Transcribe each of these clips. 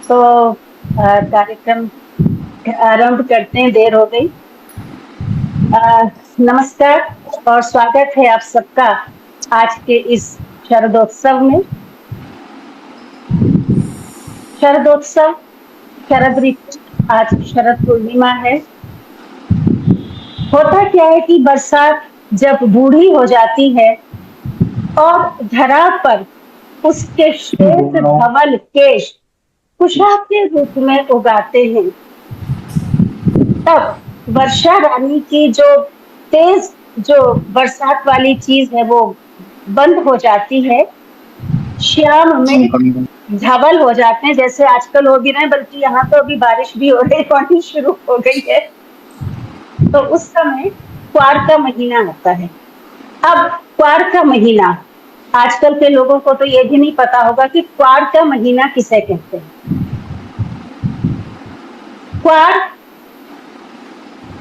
तो कार्यक्रम आरंभ करते हैं, देर हो गई। नमस्कार और स्वागत है आप सबका आज के इस शरदोत्सव में। शरदोत्सव, शरद ऋतु, आज शरद पूर्णिमा है। होता क्या है कि बरसात जब बूढ़ी हो जाती है और धरा पर उसके श्वेत धवल केश कुशा के रूप में उगाते हैं, तब वर्षा रानी की जो तेज जो बरसात वाली चीज है वो बंद हो जाती है। श्याम में धवल हो जाते हैं, जैसे आजकल हो भी रहे हैं, बल्कि यहाँ तो अभी बारिश भी हो रही, पानी शुरू हो गई है। तो उस समय क्वार का महीना आता है। अब क्वार का महीना, आजकल के लोगों को तो ये भी नहीं पता होगा कि क्वार का महीना किसे कहते हैं। क्वार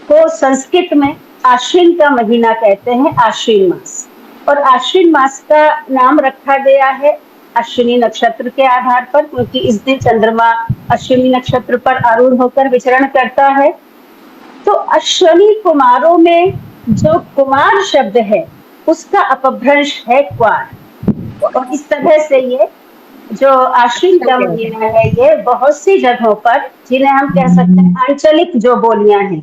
को संस्कृत में आश्विन का महीना कहते हैं, आश्विन मास। और आश्विन मास का नाम रखा गया है अश्विनी नक्षत्र के आधार पर, क्योंकि इस दिन चंद्रमा अश्विनी नक्षत्र पर आरूढ़ होकर विचरण करता है। तो अश्विनी कुमारों में जो कुमार शब्द है उसका अपभ्रंश है क्वार। और इस तरह से ये जो आश्विन का महीना है, ये बहुत सी जगहों पर, जिन्हें हम कह सकते हैं आंचलिक जो बोलियां हैं,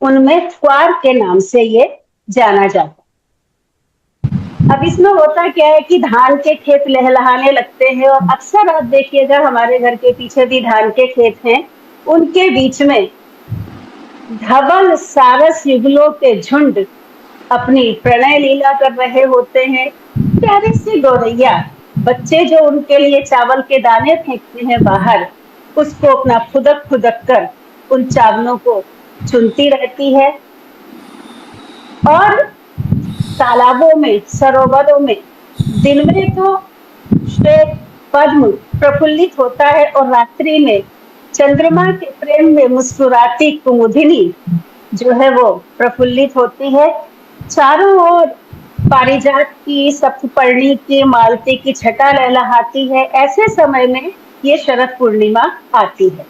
उनमें क्वार के नाम से ये जाना जाता है। अब इसमें होता क्या है कि धान के खेत लहलहाने लगते हैं, और अक्सर आप देखिएगा हमारे घर के पीछे भी धान के खेत हैं, उनके बीच में धवल सारस युगलों के झुंड अपनी प्रणय लीला कर रहे होते हैं। प्यारे से गौरैया बच्चे जो उनके लिए चावल के दाने फेंकते हैं बाहर, उसको अपना फुदक फुदक कर उन चावलों को चुनती रहती है। और तालाबों में, सरोवरों में दिन में तो श्वेत पद्म प्रफुल्लित होता है, और रात्रि में चंद्रमा के प्रेम में मुस्कुराती कुमुदिनी जो है वो प्रफुल्लित होती है। चारों ओर पारिजात की, सप्तपर्णी की, मालती की छटा लहलहाती है। ऐसे समय में ये शरद पूर्णिमा आती है।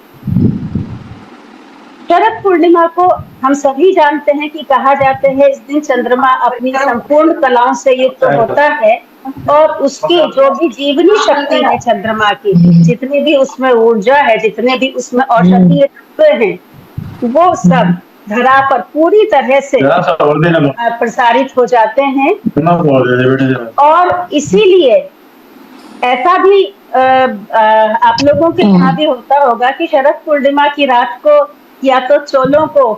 शरद पूर्णिमा को हम सभी जानते हैं कि कहा जाते हैं इस दिन चंद्रमा अपनी संपूर्ण कलाओं से युक्त होता है, और उसकी जो भी जीवनी शक्ति है चंद्रमा की, जितनी भी उसमें ऊर्जा है, जितने भी उसमें औषधीय तत्व हैं, वो सब धरा पर पूरी तरह से प्रसारित हो जाते हैं। और इसीलिए ऐसा भी आप लोगों के यहाँ भी होता होगा कि शरद पूर्णिमा की रात को या तो चोलों को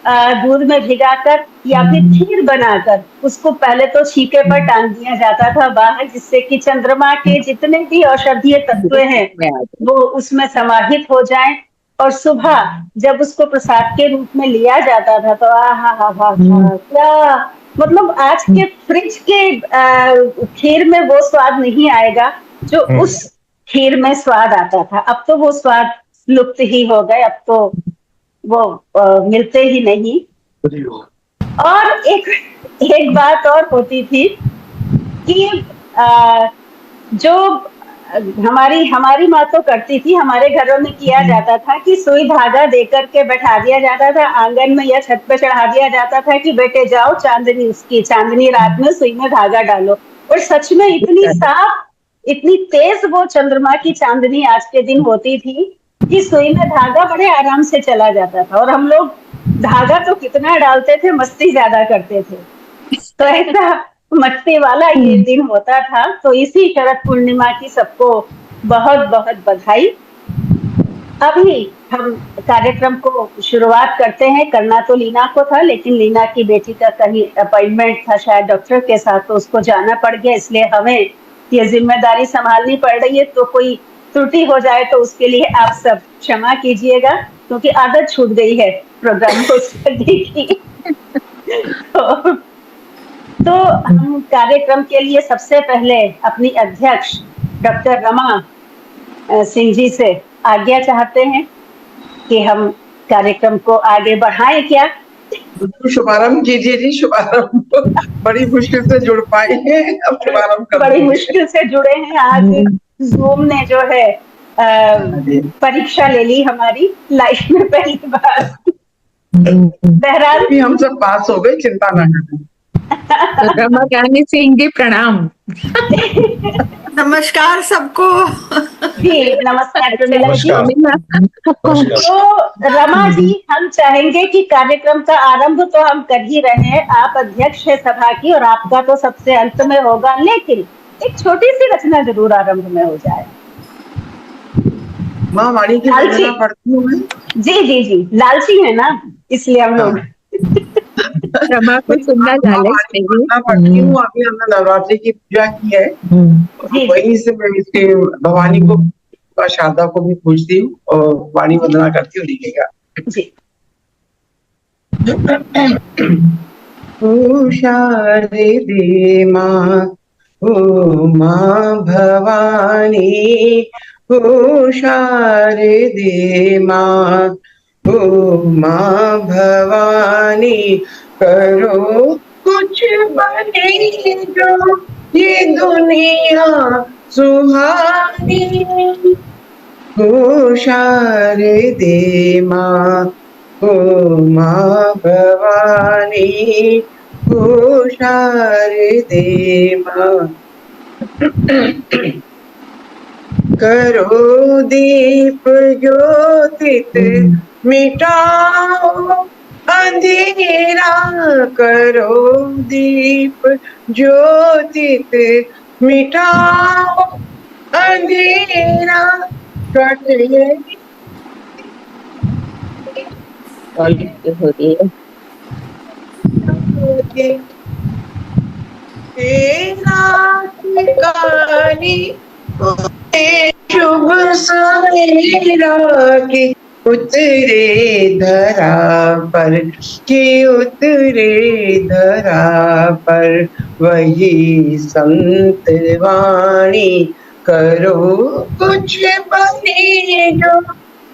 दूध में भिगाकर या फिर खीर बनाकर उसको पहले तो छीके पर टांग दिया जाता था बाहर, जिससे कि चंद्रमा के जितने भी औषधीय तत्व हैं वो उसमें समाहित हो जाएं। और सुबह जब उसको प्रसाद के रूप में लिया जाता था तो क्या मतलब, आज के फ्रिज के खीर में वो स्वाद नहीं आएगा जो उस खीर में स्वाद आता था। अब तो वो स्वाद लुप्त ही हो गए, अब तो वो मिलते ही नहीं। और एक बात और होती थी कि जो हमारी माँ तो करती थी, हमारे घरों में किया जाता था कि सुई धागा देकर के बैठा दिया जाता था आंगन में या छत पे चढ़ा दिया जाता था कि बेटे जाओ चांदनी रात में सुई में धागा डालो। और सच में इतनी साफ, इतनी तेज वो चंद्रमा की चांदनी आज के दिन होती थी कि सुई में धागा बड़े आराम से चला जाता था। और हम लोग धागा तो कितना डालते थे, मस्ती ज्यादा करते थे। तो ऐसा मस्ती वाला ये दिन होता था। तो इसी शरद पूर्णिमा की सबको बहुत बहुत बधाई। अभी हम कार्यक्रम को शुरुआत करते हैं। करना तो लीना को था, लेकिन लीना की बेटी का कहीं अपॉइंटमेंट था शायद डॉक्टर के साथ, तो उसको जाना पड़ गया, इसलिए हमें ये जिम्मेदारी संभालनी पड़ रही है। तो कोई त्रुटि हो जाए तो उसके लिए आप सब क्षमा कीजिएगा, क्योंकि आदत छूट गई है प्रोग्राम को करने की। तो हम कार्यक्रम के लिए सबसे पहले अपनी अध्यक्ष डॉक्टर रमा सिंह जी से आज्ञा चाहते हैं कि हम कार्यक्रम को आगे बढ़ाएं। क्या शुभारंभ कीजिए जी, शुभारंभ। बड़ी मुश्किल से जुड़ पाए हैं, अब शुभारंभ कर बड़ी मुश्किल से जुड़े हैं। आज जूम ने जो है परीक्षा ले ली हमारी लाइफ में पहली बार। बहरहाल भी हम सब पास हो गए, चिंता ना करें। रमा ज्ञानी सिंह जी प्रणाम। नमस्कार सबको। जी नमस्कार प्रमिला जी। नमस्कार। तो रमा जी, हम चाहेंगे कि कार्यक्रम का आरंभ तो हम कर ही रहे हैं, आप अध्यक्ष है सभा की और आपका तो सबसे अंत में होगा, लेकिन एक छोटी सी रचना जरूर आरंभ में हो जाए। माँ वाणी की वंदना पढ़ती हूँ मैं। जी जी जी, लालची है ना, इसलिए हम लोग रमा को सुनना लालच नहीं। पढ़ती हूँ। अभी हमने नवरात्रि की पूजा की है, वहीं से मैं इसके भवानी को और शारदा को भी पूजती हूँ और वाणी वंदना करती हूँ। लिखेगा जी। ओ शारदे माँ, ओ माँ भवानी, ओ शारदे माँ, ओ माँ भवानी, करो कुछ बने जो ये दुनिया सुहानी। ओ शारदे माँ, ओ माँ भवानी, ओ शारदे माँ, करो दीप ज्योतित मिटाओ अंधेरा, करो दीप ज्योतित मिटाओ अंधेरा, कटे तेरा ठिकानी शुभ सवेरा के उतरे धरा पर, के उतरे धरा पर, वही संत वाणी, करो कुछ बने जो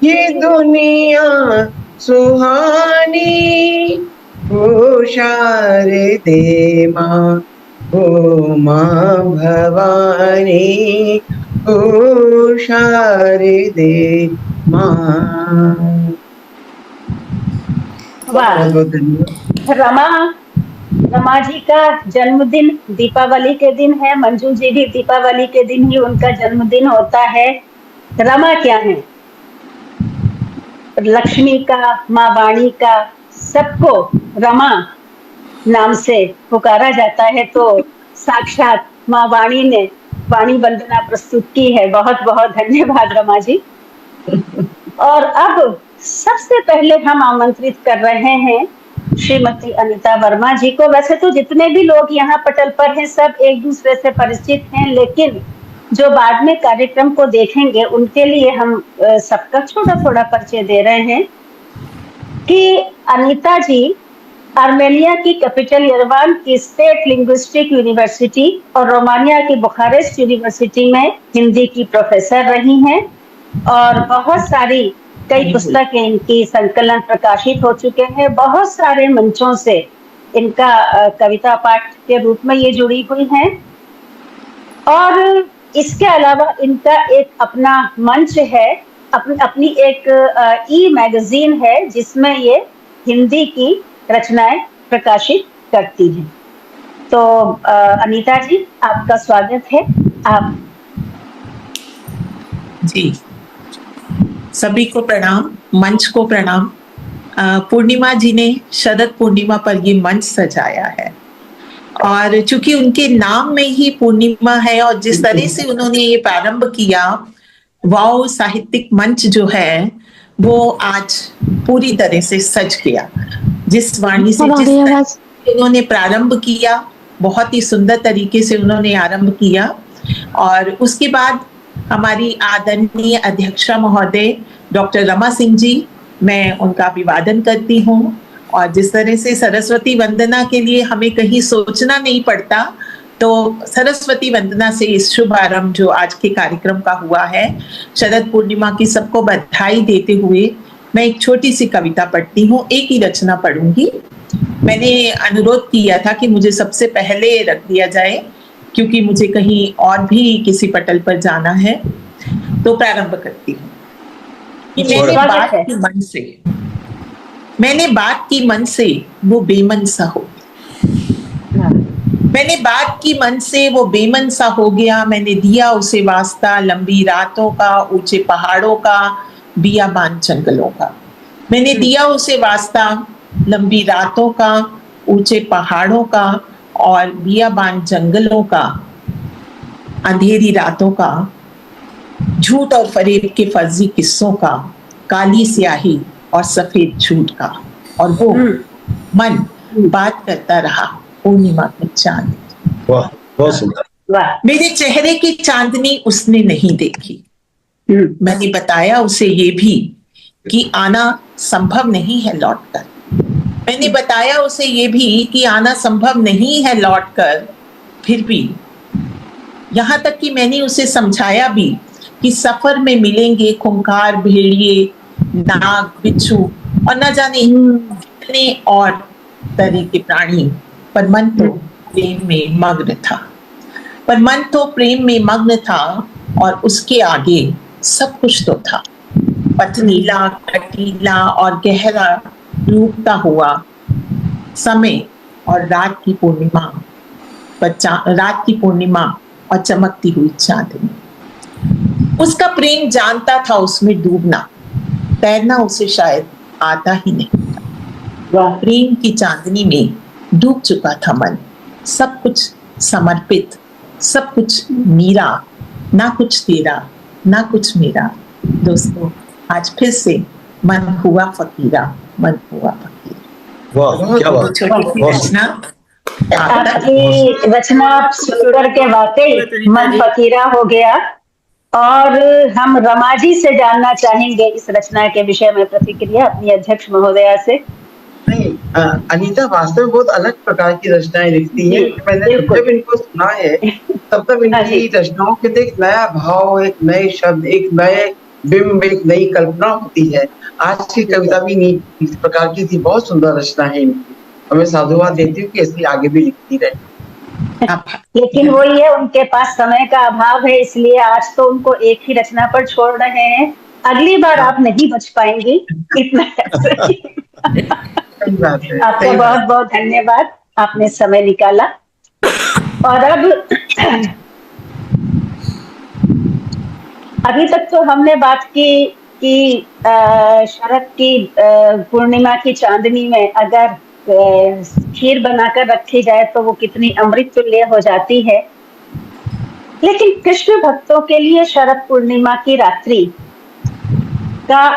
ये दुनिया सुहानी। ओ शारदे माँ, ओ माँ भवानी, ओ शारदे माँ। वाह। रमा जी का जन्मदिन दीपावली के दिन है, मंजू जी भी दीपावली के दिन ही उनका जन्मदिन होता है। रमा क्या है? लक्ष्मी का, माँ वाणी का, सबको रमा नाम से पुकारा जाता है, तो साक्षात माँ वाणी ने वाणी वंदना प्रस्तुत की है। बहुत बहुत धन्यवाद रमा जी। और अब सबसे पहले हम आमंत्रित कर रहे हैं श्रीमती अनीता वर्मा जी को। वैसे तो जितने भी लोग यहाँ पटल पर हैं सब एक दूसरे से परिचित हैं, लेकिन जो बाद में कार्यक्रम को देखेंगे उनके लिए हम सबका छोटा थोड़ा परिचय दे रहे हैं कि अनीता जी आर्मेनिया की कैपिटल यरेवान की स्टेट लिंग्विस्टिक यूनिवर्सिटी और रोमानिया की बुखारेस्ट यूनिवर्सिटी में हिंदी की प्रोफेसर रही हैं और बहुत सारी कई पुस्तकें इनकी संकलन प्रकाशित हो चुके हैं। बहुत सारे मंचों से इनका कविता पाठ के रूप में ये जुड़ी हुई हैं और इसके अलावा इनका एक अपना मंच है, अपनी एक ई मैगजीन है जिसमें ये हिंदी की रचनाएं प्रकाशित करती हैं। तो अनीता जी, आपका स्वागत है। आप जी, सभी को प्रणाम, मंच को प्रणाम। पूर्णिमा जी ने शरद पूर्णिमा पर ये मंच सजाया है और चूंकि उनके नाम में ही पूर्णिमा है और जिस तरह से उन्होंने ये प्रारंभ किया, वाव साहित्यिक मंच जो है वो आज पूरी तरह से सज गया। जिस वाणी से जिस तरह से उन्होंने प्रारंभ किया, बहुत ही सुंदर तरीके से उन्होंने आरंभ किया और उसके बाद हमारी आदरणीय अध्यक्षा महोदय डॉक्टर रमा सिंह जी, मैं उनका अभिवादन करती हूँ। और जिस तरह से सरस्वती वंदना के लिए हमें कहीं सोचना नहीं पड़ता, तो सरस्वती वंदना से इस शुभ आरंभ जो आज के कार्यक्रम का हुआ है, शरद पूर्णिमा की सबको बधाई देते हुए मैं एक छोटी सी कविता पढ़ती हूँ। एक ही रचना पढ़ूंगी। मैंने अनुरोध किया था कि मुझे सबसे पहले रख दिया जाए क्योंकि मुझे कहीं और भी किसी पटल पर जाना है। तो प्रारंभ करती हूँ कि जी, मैंने स्वागत बात है। की मन से, मैंने बात की मन से वो बेमन सा हो गया। मैंने बात की मन से वो बेमन सा हो गया। मैंने दिया उसे वास्ता लंबी रातों का, ऊंचे पहाड़ों का, बियाबान जंगलों का। मैंने दिया उसे वास्ता लंबी रातों का, ऊंचे पहाड़ों का और बियाबान जंगलों का, अंधेरी रातों का, झूठ और फरेब के फर्जी किस्सों का, काली स्याही और सफेद झूठ का। और वो मन बात करता रहा पूर्णिमा के चांद। वाह, बहुत सुंदर। वाह। मेरे चेहरे की चांदनी उसने नहीं देखी। मैंने बताया उसे ये भी कि आना संभव नहीं है लौटकर। मैंने बताया उसे ये भी कि आना संभव नहीं है लौटकर। फिर भी यहाँ तक कि मैंने उसे समझाया भी कि सफर में मिलेंगे खूंखार, भेड़िए, नाग, बिच्छू और न जाने कितने और तरह के प्राणी। पर मन तो प्रेम में मग्न था। पर मन तो प्रेम में मग्न था और उसके आगे सब कुछ तो था। पथनीला, कटीला और गहरा डूबता हुआ समय और रात की पूर्णिमा रात की पूर्णिमा और चमकती हुई चांदनी। उसका प्रेम जानता था उसमें डूबना, तैरना उसे शायद आता ही नहीं था। प्रेम की चांदनी में डूब चुका था मन, सब कुछ समर्पित, सब कुछ मेरा, ना कुछ तेरा, ना कुछ मेरा। दोस्तों, आज फिर से मन हुआ फकीरा, मन हुआ फकीरा। वाह, क्या बात। छोटी सी बहुत रचना आपकी रचना सुनकर के वाकई मन फकीरा हो गया। और हम रमा जी से जानना चाहेंगे इस रचना के विषय में प्रतिक्रिया अपनी अध्यक्ष महोदया से। नहीं, अनीता वास्तव में बहुत अलग प्रकार की रचनाएं लिखती है। मैंने जब इनको सुना है तब इनकी रचनाओं के तो एक नया भाव, एक नए शब्द, एक नए बिंब, एक नई कल्पना होती है। आज की कविता भी इस प्रकार की थी। बहुत सुंदर रचना है इनकी। मैं साधुवाद देती हूँ कि ऐसी आगे भी लिखती रहे। लेकिन वही है, उनके पास समय का अभाव है, इसलिए आज तो उनको एक ही रचना पर छोड़ रहे हैं। अगली बार आप नहीं बच पाएंगी इतना। आपका बहुत बहुत धन्यवाद, आपने समय निकाला। और अब अभी तक तो हमने बात की कि शरद की पूर्णिमा की चांदनी में अगर खीर बनाकर रखी जाए तो वो कितनी अमृत तुल्य हो जाती है। लेकिन कृष्ण भक्तों के लिए शरद पूर्णिमा की रात्रि का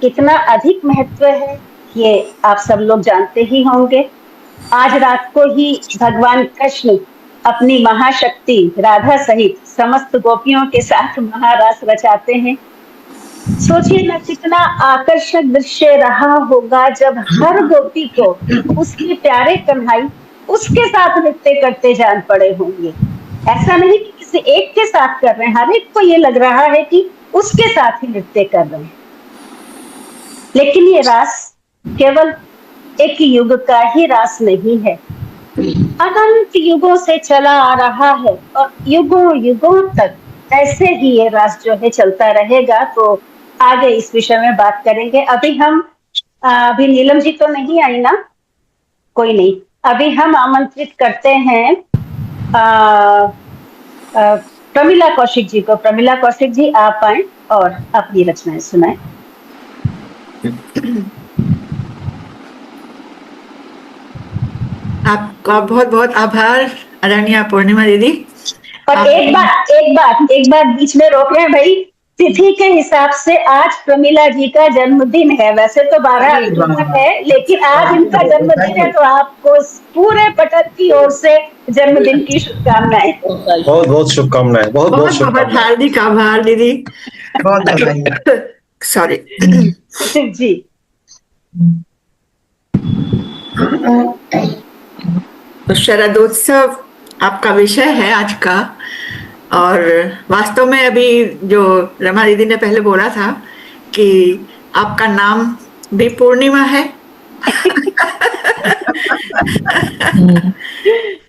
कितना अधिक महत्व है ये आप सब लोग जानते ही होंगे। आज रात को ही भगवान कृष्ण अपनी महाशक्ति राधा सहित समस्त गोपियों के साथ महारास रचाते हैं। सोचिए ना कितना आकर्षक दृश्य रहा होगा जब हर गोपी को उसके प्यारे कन्हई उसके साथ नृत्य करते जान पड़े होंगे। ऐसा नहीं कि किसी एक के साथ कर रहे हैं, हर एक को ये लग रहा है कि उसके साथ ही नृत्य कर रहे हैं। लेकिन ये रास केवल एक युग का ही रास नहीं है, अनंत युगों से चला आ रहा है और युगों युगों तक ऐसे ही ये रास जो है चलता रहेगा। तो आगे इस विषय में बात करेंगे। अभी नीलम जी तो नहीं आई ना? कोई नहीं, अभी हम आमंत्रित करते हैं प्रमिला कौशिक जी को। प्रमिला कौशिक जी, आप आए और अपनी रचनाएं सुनाएं। आपका बहुत बहुत आभार आदरणीय पूर्णिमा दीदी। और एक बात बीच में रोक रहे हैं भाई, तिथि के हिसाब से आज प्रमिला जी का जन्मदिन है। वैसे तो 12 अक्टूबर है, लेकिन आज इनका जन्मदिन है, तो आपको पूरे पटक की ओर से जन्मदिन की शुभकामनाएं। बहुत बहुत शुभकामनाएं। बहुत बहुत शुभकामनाएं। हार्दिक आभार दीदी। बहुत सॉरी जी। तो शरदोत्सव आपका विषय है आज का। और वास्तव में अभी जो रमा दीदी ने पहले बोला था कि आपका नाम भी पूर्णिमा है।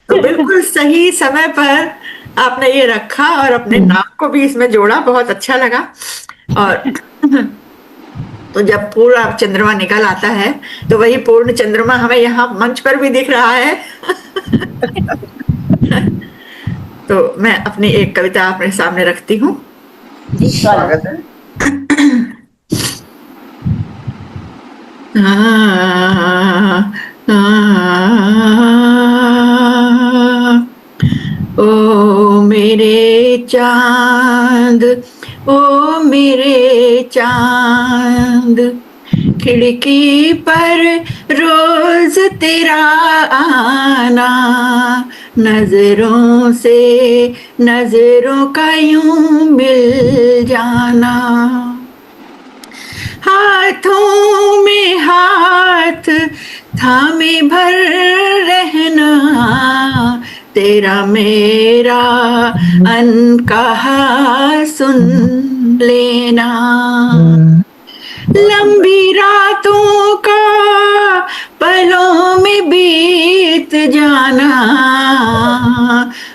तो बिल्कुल सही समय पर आपने ये रखा और अपने नाम को भी इसमें जोड़ा, बहुत अच्छा लगा। और तो जब पूरा चंद्रमा निकल आता है तो वही पूर्ण चंद्रमा हमें यहाँ मंच पर भी दिख रहा है। तो मैं अपनी एक कविता अपने सामने रखती हूँ। जी स्वागत स्वागत है। ओ मेरे चांद, ओ मेरे चांद, खिड़की पर रोज तेरा आना, नजरों से नजरों का यूं मिल जाना, हाथों में हाथ थामे भर रहना, तेरा मेरा अनकहा सुन लेना, लंबी रातों का पलों में बीत जाना,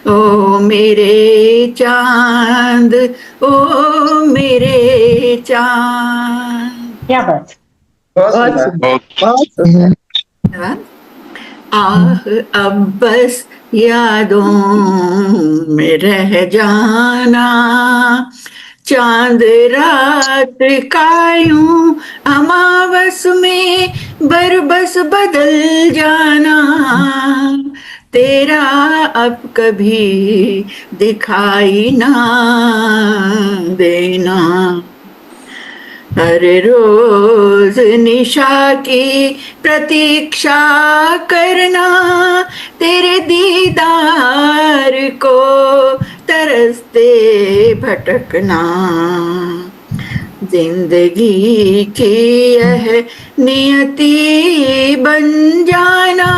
ओ मेरे चांद, ओ मेरे चांद। क्या बात। बहुत सुंदर। धन्यवाद। आह अब बस यादों में रह जाना, चांद रात का यूं अमावस में बरबस बदल जाना, तेरा अब कभी दिखाई ना देना, हर रोज निशा की प्रतीक्षा करना, तेरे दीदार को तरसते भटकना, जिंदगी की यह नियति बन जाना,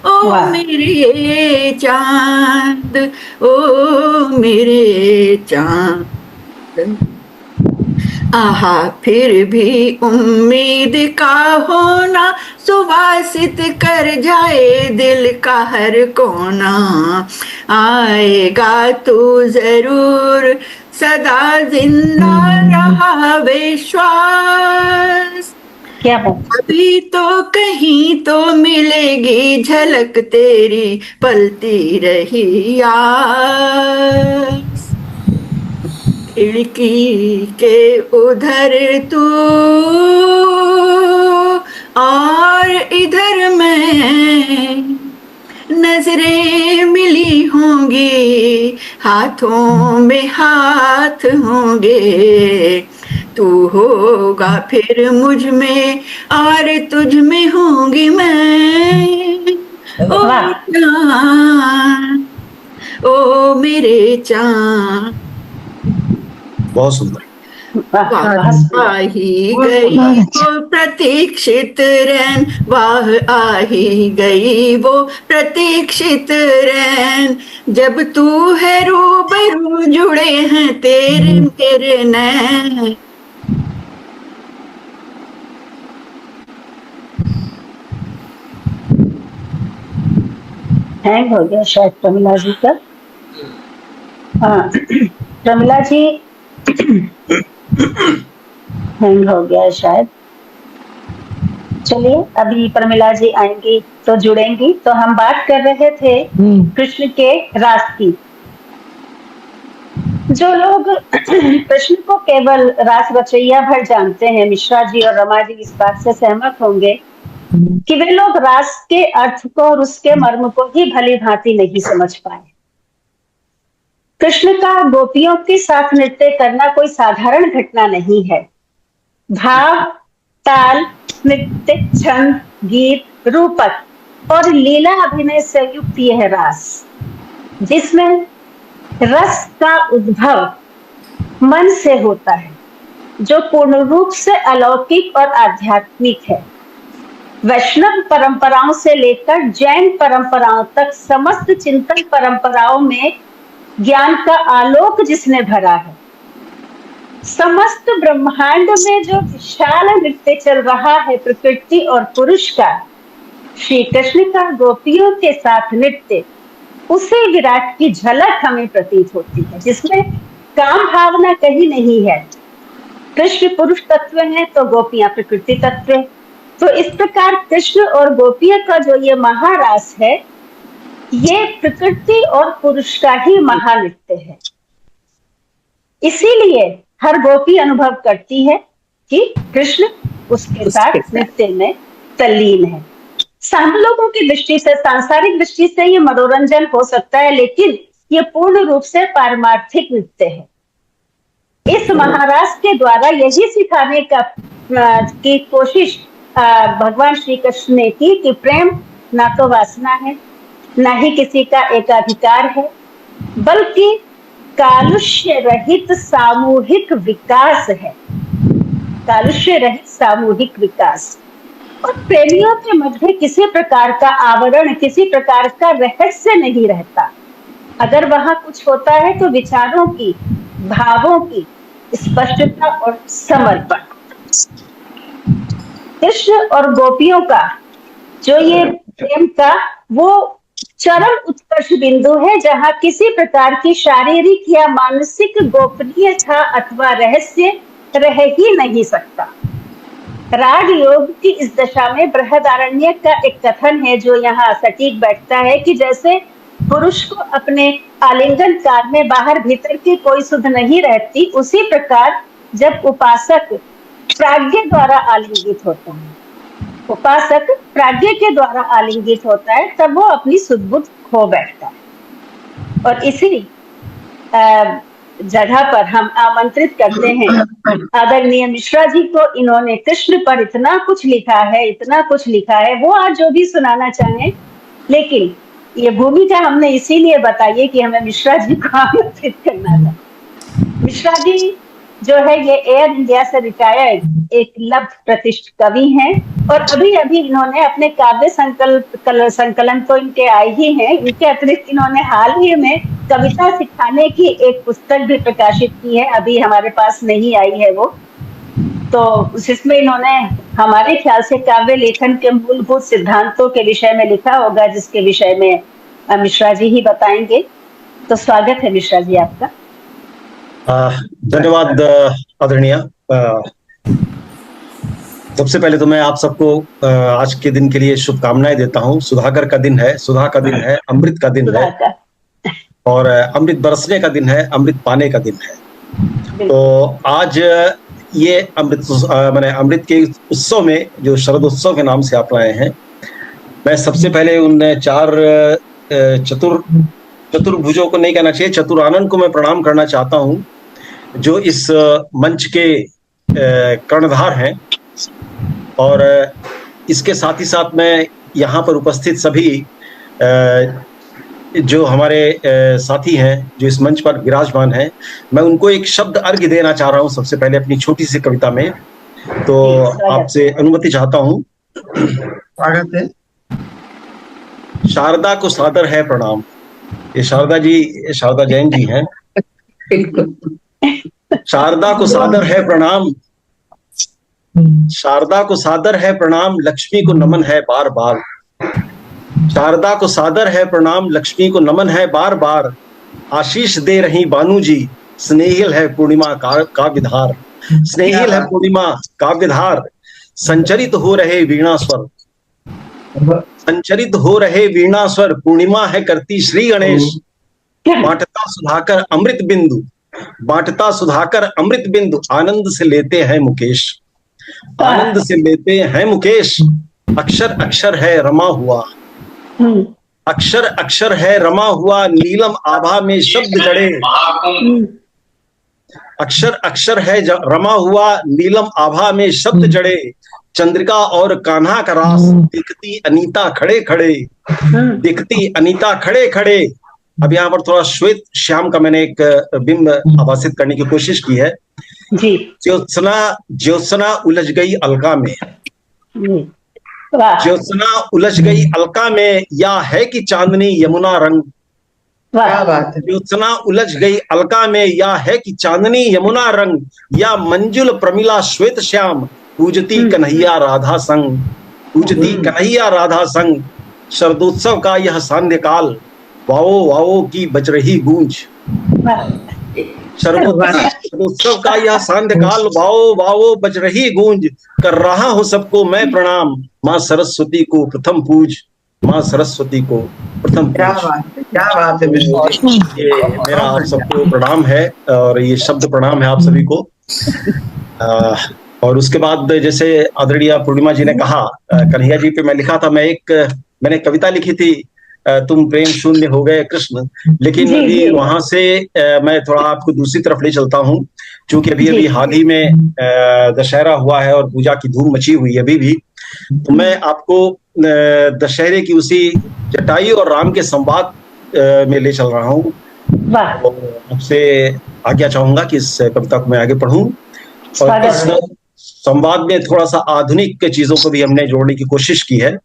ओ वाह। मेरे चांद, ओ मेरे चांद। आहा फिर भी उम्मीद का होना सुवासित कर जाए दिल का हर कोना, आएगा तू जरूर सदा जिंदा रहा विश्वास, क्या बात। अभी तो कहीं तो मिलेगी झलक तेरी पलती रही आस, खिड़की के उधर तू और इधर मैं, नजरें मिली होंगी हाथों में हाथ होंगे, तू होगा फिर मुझ में और तुझ में होंगी मैं, ओ वाह। चांद, ओ मेरे चांद। बहुत सुंदर। वाह वाह बहुत सुंदर। आ ही गई वो प्रतीक्षित रैन, वाह आ ही गई वो प्रतीक्षित रैन, जब तू है रूबरू जुड़े हैं तेरे मेरे नैन। हैंग हो गया शायद प्रमिला जी का। हाँ प्रमिला जी हैंग हो गया है शायद। चलिए अभी प्रमिला जी आएंगी तो जुड़ेंगी। तो हम बात कर रहे थे कृष्ण के रास की। जो लोग कृष्ण को केवल रास रचैया भर जानते हैं, मिश्रा जी और रमा जी इस बात से सहमत होंगे कि वे लोग रास के अर्थ को और उसके मर्म को ही भली भांति नहीं समझ पाए। कृष्ण का गोपियों के साथ नृत्य करना कोई साधारण घटना नहीं है। भाव, ताल, नृत्य, छंद, गीत, रूपक और लीला अभिनय से युक्त यह रास, जिसमें रस का उद्भव मन से होता है, जो पूर्ण रूप से अलौकिक और आध्यात्मिक है। वैष्णव परंपराओं से लेकर जैन परंपराओं तक समस्त चिंतन परंपराओं में ज्ञान का आलोक जिसने भरा है। समस्त ब्रह्मांड में जो विशाल नृत्य चल रहा है प्रकृति और पुरुष का, श्री कृष्ण का गोपियों के साथ नृत्य उसी विराट की झलक हमें प्रतीत होती है, जिसमें काम भावना कहीं नहीं है। कृष्ण पुरुष तत्व है तो गोपियां प्रकृति तत्व है। तो इस प्रकार कृष्ण और गोपियों का जो ये महारास है, ये प्रकृति और पुरुष का ही महानृत्य है। इसीलिए हर गोपी अनुभव करती है कि कृष्ण उसके साथ नृत्य में तल्लीन है। हम लोगों की दृष्टि से, सांसारिक दृष्टि से ये मनोरंजन हो सकता है, लेकिन ये पूर्ण रूप से पारमार्थिक नृत्य है। इस महारास के द्वारा यही सिखाने की कोशिश भगवान श्री कृष्ण ने की कि प्रेम ना तो वासना है, ना ही किसी का एकाधिकार है, बल्कि कालुष्य रहित सामूहिक विकास है। कालुष्य रहित सामूहिक विकास। और प्रेमियों के मध्य किसी प्रकार का आवरण, किसी प्रकार का रहस्य नहीं रहता। अगर वहां कुछ होता है तो विचारों की, भावों की स्पष्टता और समर्पण। कृष्ण और गोपियों का जो ये प्रेम का वो चरम उत्कर्ष बिंदु है, जहां किसी प्रकार की शारीरिक या मानसिक गोपनीयता अथवा रहस्य रह ही नहीं सकता। राग योग की इस दशा में बृहदारण्यक का एक कथन है जो यहाँ सटीक बैठता है कि जैसे पुरुष को अपने आलिंगन काल में बाहर भीतर की कोई सुध नहीं रहती, उसी प्रकार जब उपासक प्राज्ञ द्वारा आलिंगित होता है, उपासक प्राज्ञ के द्वारा आलिंगित होता है, तब वो अपनी सुध बुध खो बैठता है। और इसी जगह पर हम आमंत्रित करते हैं आदरणीय मिश्रा जी को। इन्होंने कृष्ण पर इतना कुछ लिखा है, इतना कुछ लिखा है, वो आज जो भी सुनाना चाहें। लेकिन ये भूमिका हमने इसीलिए बताई है कि हमें मिश्रा जी को आमंत्रित करना था। मिश्रा जी जो है ये एयर इंडिया से रिटायर्ड एक लब्ध प्रतिष्ठित कवि हैं, और अभी अभी इन्होंने अपने काव्य संकलन तो इनके आए ही हैं, इनके अतिरिक्त इन्होंने हाल ही में कविता सिखाने की एक पुस्तक भी प्रकाशित की है, अभी हमारे पास नहीं आई है वो। तो जिसमें इन्होंने हमारे ख्याल से काव्य लेखन के मूलभूत सिद्धांतों के विषय में लिखा होगा, जिसके विषय में मिश्रा जी ही बताएंगे। तो स्वागत है मिश्रा जी आपका। धन्यवाद आदरणीय। सबसे पहले तो मैं आप सबको आज के दिन के लिए शुभकामनाएं देता हूं। सुधाकर का दिन है, सुधा का दिन है, अमृत का दिन है, और अमृत बरसने का दिन है, अमृत पाने का दिन है। तो आज ये अमृत के उत्सव में, जो शरद उत्सव के नाम से आप आए हैं, मैं सबसे पहले उन चार चतुर्भुजों को नहीं कहना चाहिए, चतुरानन को मैं प्रणाम करना चाहता हूं, जो इस मंच के कर्णधार हैं। और इसके साथ ही साथ मैं यहाँ पर उपस्थित सभी जो हमारे साथी हैं, जो इस मंच पर विराजमान हैं, मैं उनको एक शब्द अर्घ्य देना चाह रहा हूँ सबसे पहले अपनी छोटी सी कविता में। तो आपसे अनुमति चाहता हूँ। स्वागत है। शारदा को सादर है प्रणाम। ये शारदा जैन जी हैं। शारदा को सादर है प्रणाम, शारदा को सादर है प्रणाम, लक्ष्मी को नमन है बार बार। शारदा को सादर है प्रणाम, लक्ष्मी को नमन है बार बार। आशीष दे रही बानू जी, स्नेहिल है पूर्णिमा का विधार। स्नेहिल है पूर्णिमा का विधार, संचरित हो रहे वीणा स्वर, संचरित हो रहे वीणा स्वर। पूर्णिमा है करती श्री गणेश, बांटता सुधाकर अमृत बिंदु, बांटता सुधाकर अमृत बिंदु। आनंद से लेते हैं मुकेश, आनंद से लेते हैं मुकेश। अक्षर अक्षर है रमा हुआ, अक्षर अक्षर है रमा हुआ। नीलम आभा में शब्द जड़े, अक्षर अक्षर है रमा हुआ। नीलम आभा में शब्द जड़े। चंद्रिका और कान्हा का रास, दिखती अनीता खड़े खड़े, दिखती अनीता खड़े खड़े। अब यहाँ पर थोड़ा श्वेत श्याम का मैंने एक बिंब आभासित करने की कोशिश की है। ज्योत्सना ज्योत्सना उलझ गई अलका में, ज्योत्सना उलझ गई अलका में। या है कि चांदनी यमुना रंग, क्या बात है। ज्योत्सना उलझ गई अलका में, या है कि चांदनी यमुना रंग। या मंजुल प्रमिला श्वेत श्याम, पूजती कन्हैया राधा संग, पूजती कन्हैया राधा संग। शरदोत्सव का यह सांध्य काल, वाओ वाओ की बज रही गूंज। शरदोत्सव का यह सांध्यकाल, वाओ वाओ बज रही गूंज, कर रहा हूं सबको मैं प्रणाम, माँ सरस्वती को प्रथम पूज, माँ सरस्वती को प्रथम क्या पूज। बात है, क्या बात है विष्णु जी। ये मेरा आप सबको प्रणाम है, और ये शब्द प्रणाम है आप सभी को। और उसके बाद जैसे आदरणीय पूर्णिमा जी ने कहा, कन्हैया जी पे मैं लिखा था, मैंने कविता लिखी थी, तुम प्रेम शून्य हो गए कृष्ण, लेकिन अभी वहां से मैं थोड़ा आपको दूसरी तरफ ले चलता हूँ, क्योंकि अभी हाल ही में दशहरा हुआ है और पूजा की धूम मची हुई है अभी भी। तो मैं आपको दशहरे की उसी जटायु और राम के संवाद में ले चल रहा हूँ। आपसे आज्ञा चाहूंगा कि इस कविता को मैं आगे पढ़ूं, और इस संवाद में थोड़ा सा आधुनिक चीजों को भी हमने जोड़ने की कोशिश की है।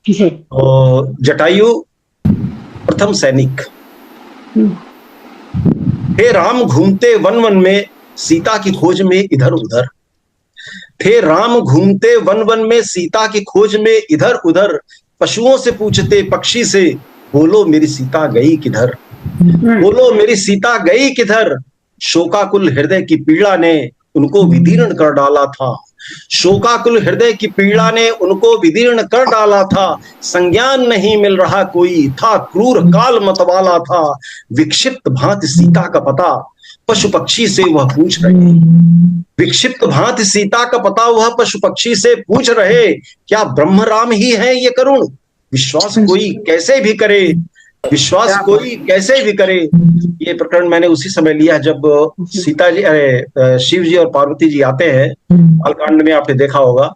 तो जटायु प्रथम सैनिक। हे राम घूमते वन वन में सीता की खोज में इधर उधर, थे राम घूमते वन वन में सीता की खोज में इधर उधर, पशुओं से पूछते पक्षी से, बोलो मेरी सीता गई किधर, बोलो मेरी सीता गई किधर। शोकाकुल हृदय की पीड़ा ने उनको विदीर्ण कर डाला था, शोकाकुल हृदय की पीड़ा ने उनको विदीर्ण कर डाला था, संज्ञान नहीं मिल रहा कोई था, क्रूर काल मतवाला था, विक्षिप्त भांति सीता का पता पशु पक्षी से वह पूछ रहे, विक्षिप्त भांति सीता का पता वह पशु पक्षी से पूछ रहे, क्या ब्रह्म राम ही है ये करुण, विश्वास कोई कैसे भी करे, विश्वास कोई कैसे भी करे। ये प्रकरण मैंने उसी समय लिया जब सीता जी, शिव जी और पार्वती जी आते हैं, बालकांड में आपने देखा होगा।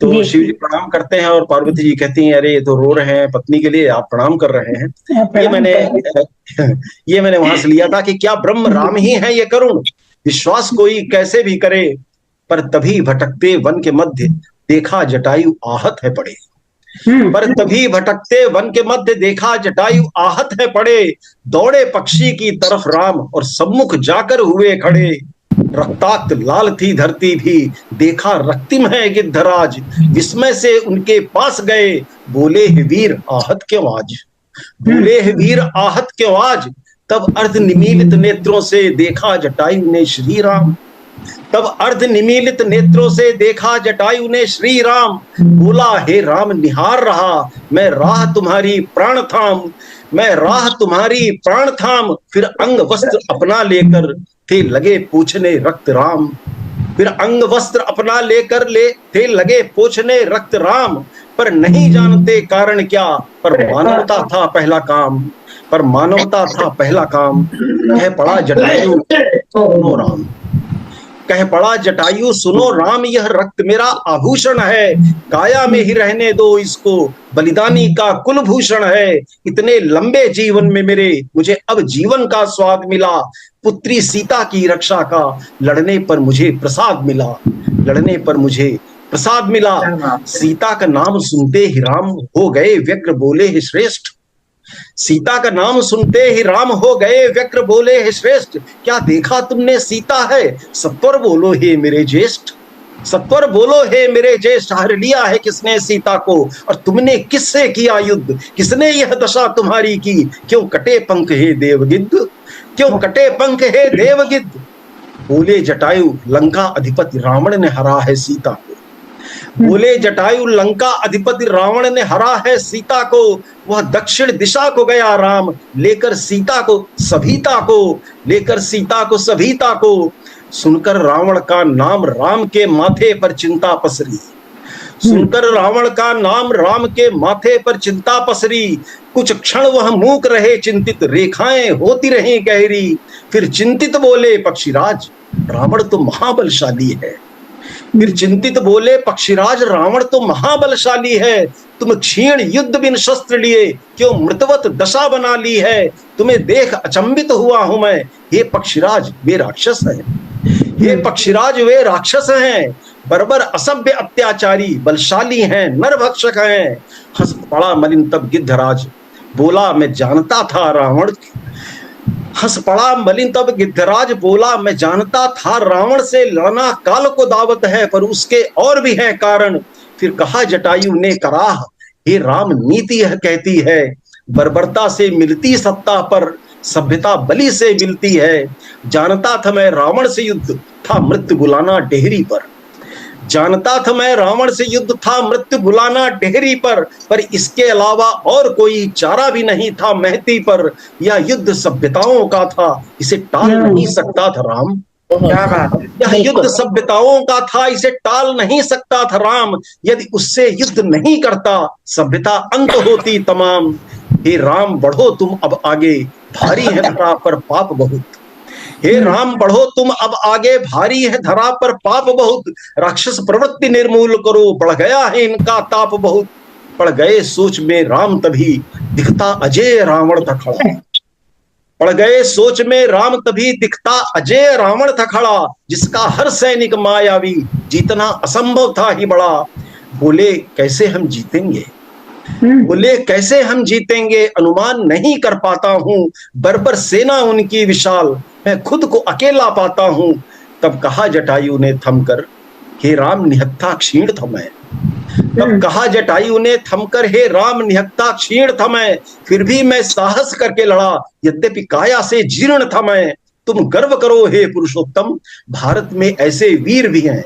तो शिव जी प्रणाम करते हैं और पार्वती जी कहती हैं, अरे ये तो रो रहे हैं पत्नी के लिए, आप प्रणाम कर रहे हैं। ये मैंने वहां से लिया था कि क्या ब्रह्म राम ही है ये करुण, विश्वास कोई कैसे भी करे। पर तभी भटकते वन के मध्य देखा जटायु आहत है पड़े, पर तभी भटकते वन के मध्य देखा जटायु आहत है पड़े, दौड़े पक्षी की तरफ राम और सम्मुख जाकर हुए खड़े, रक्ताक्त लाल थी धरती भी देखा रक्तिम है गिद्धराज, विस्मय से उनके पास गए बोले हे वीर आहत क्यों आज, बोले हे वीर आहत क्यों आज। तब अर्ध निमीलित नेत्रों से देखा जटायु ने श्री राम, तब अर्ध निमीलित नेत्रों से देखा जटायु ने श्री राम, बोला हे राम निहार रहा मैं राह तुम्हारी प्राण थाम, मैं राह तुम्हारी प्राण थाम। फिर अंग वस्त्र अपना लेकर थे लगे पूछने रक्त राम, फिर अंग वस्त्र अपना लेकर थे लगे पूछने रक्त राम। पर नहीं जानते कारण क्या, पर मानवता था पहला काम, पर मानवता था पहला काम। कह पड़ा जटायु सुनो राम, कह पड़ा जटायु सुनो राम, यह रक्त मेरा आभूषण है, काया में ही रहने दो इसको, बलिदानी का कुलभूषण है। इतने लंबे जीवन में मेरे मुझे अब जीवन का स्वाद मिला, पुत्री सीता की रक्षा का लड़ने पर मुझे प्रसाद मिला, लड़ने पर मुझे प्रसाद मिला। सीता का नाम सुनते ही राम हो गए व्यग्र बोले हे श्रेष्ठ, सीता का नाम सुनते ही राम हो गए व्यग्र बोले हे श्रेष्ठ। क्या देखा तुमने सीता है, सत्वर बोलो हे मेरे ज्येष्ठ, सत्वर बोलो हे मेरे ज्येष्ठ। हर लिया है किसने सीता को और तुमने किससे किया युद्ध, किसने यह दशा तुम्हारी की, क्यों कटे पंख हे देवगिद्ध, क्यों कटे पंख हे देवगिद्ध। बोले जटायु लंका अधिपति रावण ने हरा है सीता को, बोले जटायु लंका अधिपति रावण ने हरा है सीता को। वह दक्षिण दिशा को गया राम लेकर सीता को सभीता को, लेकर सीता को सभीता को। सुनकर रावण का नाम राम के माथे पर चिंता पसरी, सुनकर रावण का नाम राम के माथे पर चिंता पसरी। कुछ क्षण वह मूक रहे चिंतित, रेखाएं होती रही गहरी। फिर चिंतित बोले पक्षीराज रावण तो महाबलशाली है, फिर चिंतित बोले पक्षीराज रावण तो महाबलशाली है। तुम क्षीण युद्ध बिन शस्त्र लिए क्यों मृतवत दशा बना ली है, तुम्हें देख अचंभित हुआ हूं मैं। हे पक्षीराज वे राक्षस हैं, हे पक्षीराज वे राक्षस हैं, बर्बर असभ्य अत्याचारी बलशाली हैं नरभक्षक हैं। हंस पड़ा मलिन तब गिद्धराज बोला मैं जानता था रावण, हंस पड़ा मलिन तब गिद्धराज बोला मैं जानता था रावण से लड़ना काल को दावत है, पर उसके और भी है कारण। फिर कहा जटायु ने कराह हे राम नीति यह कहती है, बर्बरता से मिलती सत्ता पर सभ्यता बलि से मिलती है। जानता था मैं रावण से युद्ध था मृत्यु बुलाना डेहरी पर। जानता था मैं रावण से युद्ध था मृत्यु बुलाना डेहरी पर इसके अलावा और कोई चारा भी नहीं था महती पर। यह युद्ध सभ्यताओं का था, इसे टाल नहीं सकता था राम। क्या बात है। यह युद्ध सभ्यताओं का था, इसे टाल नहीं सकता था राम। यदि उससे युद्ध नहीं करता सभ्यता अंत होती तमाम। हे राम बढ़ो तुम अब आगे, भारी है धरा पर पाप बहुत। हे राम बढ़ो तुम अब आगे, भारी है धरा पर पाप बहुत। राक्षस प्रवृत्ति निर्मूल करो, बढ़ गया है इनका ताप बहुत। पड़ गए सोच में राम तभी, दिखता अजय रावण था खड़ा। पड़ गए सोच में राम तभी, दिखता अजय रावण था खड़ा। जिसका हर सैनिक मायावी, जीतना असंभव था ही बड़ा। बोले कैसे हम जीतेंगे, बोले कैसे हम जीतेंगे, अनुमान नहीं कर पाता हूं। बर्बर सेना उनकी विशाल, मैं खुद को अकेला पाता हूं। तब कहा जटायु ने थमकर, हे राम निहत्था क्षीण था मैं। तब कहा जटायु ने थमकर, हे राम निहत्था क्षीण था मैं। फिर भी मैं साहस करके लड़ा, यद्यपि काया से जीर्ण था मैं। तुम गर्व करो हे पुरुषोत्तम, भारत में ऐसे वीर भी हैं।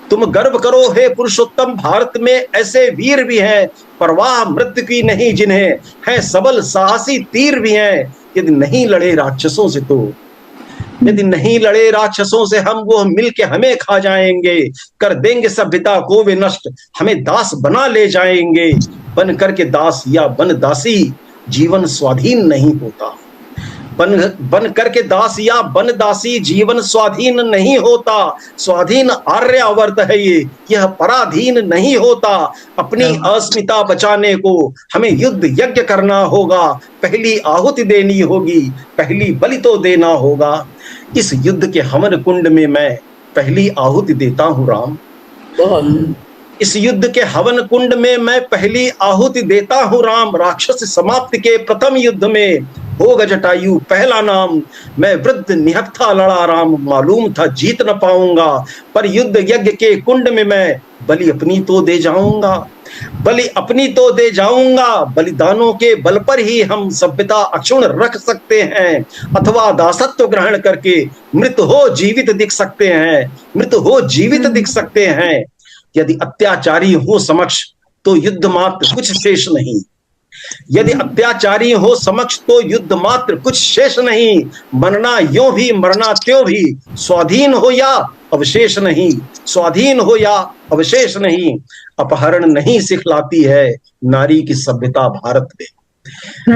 तुम गर्व करो हे पुरुषोत्तम, भारत में ऐसे वीर भी हैं। परवाह मृत्यु की नहीं जिन्हें, है सबल साहसी तीर भी हैं। यदि नहीं लड़े राक्षसों से तो, यदि नहीं लड़े राक्षसों से हम, वो मिल के हमें खा जाएंगे। कर देंगे सभ्यता को वे नष्ट, हमें दास बना ले जाएंगे। बन करके दास या बन दासी, जीवन स्वाधीन नहीं होता। बन करके दास या बन दासी, जीवन स्वाधीन नहीं होता। स्वाधीन आर्यावर्त है ये, यह पराधीन नहीं होता। अपनी अस्मिता बचाने को हमें युद्ध यज्ञ करना होगा। पहली आहुति देनी होगी, पहली बलि तो देना होगा। इस युद्ध के हवन कुंड में मैं पहली आहुति देता हूं राम। इस युद्ध के हवन कुंड में मैं पहली आहुति देता हूं राम। राक्षस समाप्ति के प्रथम युद्ध में होगा जटायु पहला नाम। मैं वृद्ध निहत्था लड़ा राम, मालूम था जीत न पाऊंगा। पर युद्ध यज्ञ के कुंड में मैं बलि अपनी तो दे जाऊंगा, बलि अपनी तो दे जाऊंगा। बलिदानों के बल पर ही हम सभ्यता अक्षुण रख सकते हैं, अथवा दासत्व ग्रहण करके मृत हो जीवित दिख सकते हैं, मृत हो जीवित दिख सकते हैं। यदि अत्याचारी हो समक्ष तो युद्ध मात्र कुछ शेष नहीं। यदि अत्याचारी हो समक्ष तो युद्ध मात्र कुछ शेष नहीं। मरना यों भी मरना त्यों भी, स्वाधीन हो या अवशेष नहीं, स्वाधीन हो या अवशेष नहीं। अपहरण नहीं सिखलाती है नारी की सभ्यता भारत में।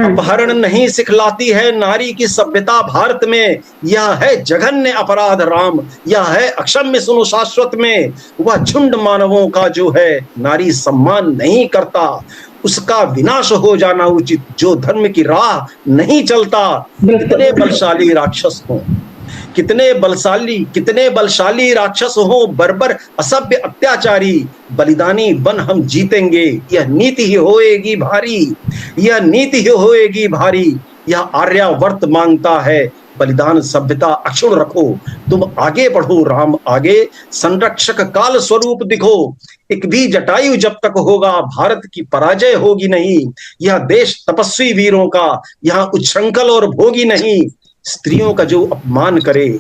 अपहरण नहीं सिखलाती है नारी की सभ्यता भारत में। यह है जघन्य अपराध राम, यह है अक्षम्य सुनो शाश्वत में। वह झुंड मानवों का जो है नारी सम्मान नहीं करता, उसका विनाश हो जाना उचित जो धर्म की राह नहीं चलता। कितने बलशाली राक्षस हो, कितने बलशाली राक्षस हो, बर्बर असभ्य अत्याचारी, बलिदानी बन हम जीतेंगे। यह नीति ही होएगी भारी, यह नीति ही होएगी भारी। यह आर्यावर्त मांगता है बलिदान, सभ्यता अक्षुण रखो। तुम आगे बढ़ो राम आगे, संरक्षक काल स्वरूप दिखो। एक भी जटायु जब तक होगा भारत की पराजय होगी नहीं। यह देश तपस्वी वीरों का, यहाँ उच्छृंखल और भोगी नहीं। स्त्रियों का जो अपमान करे,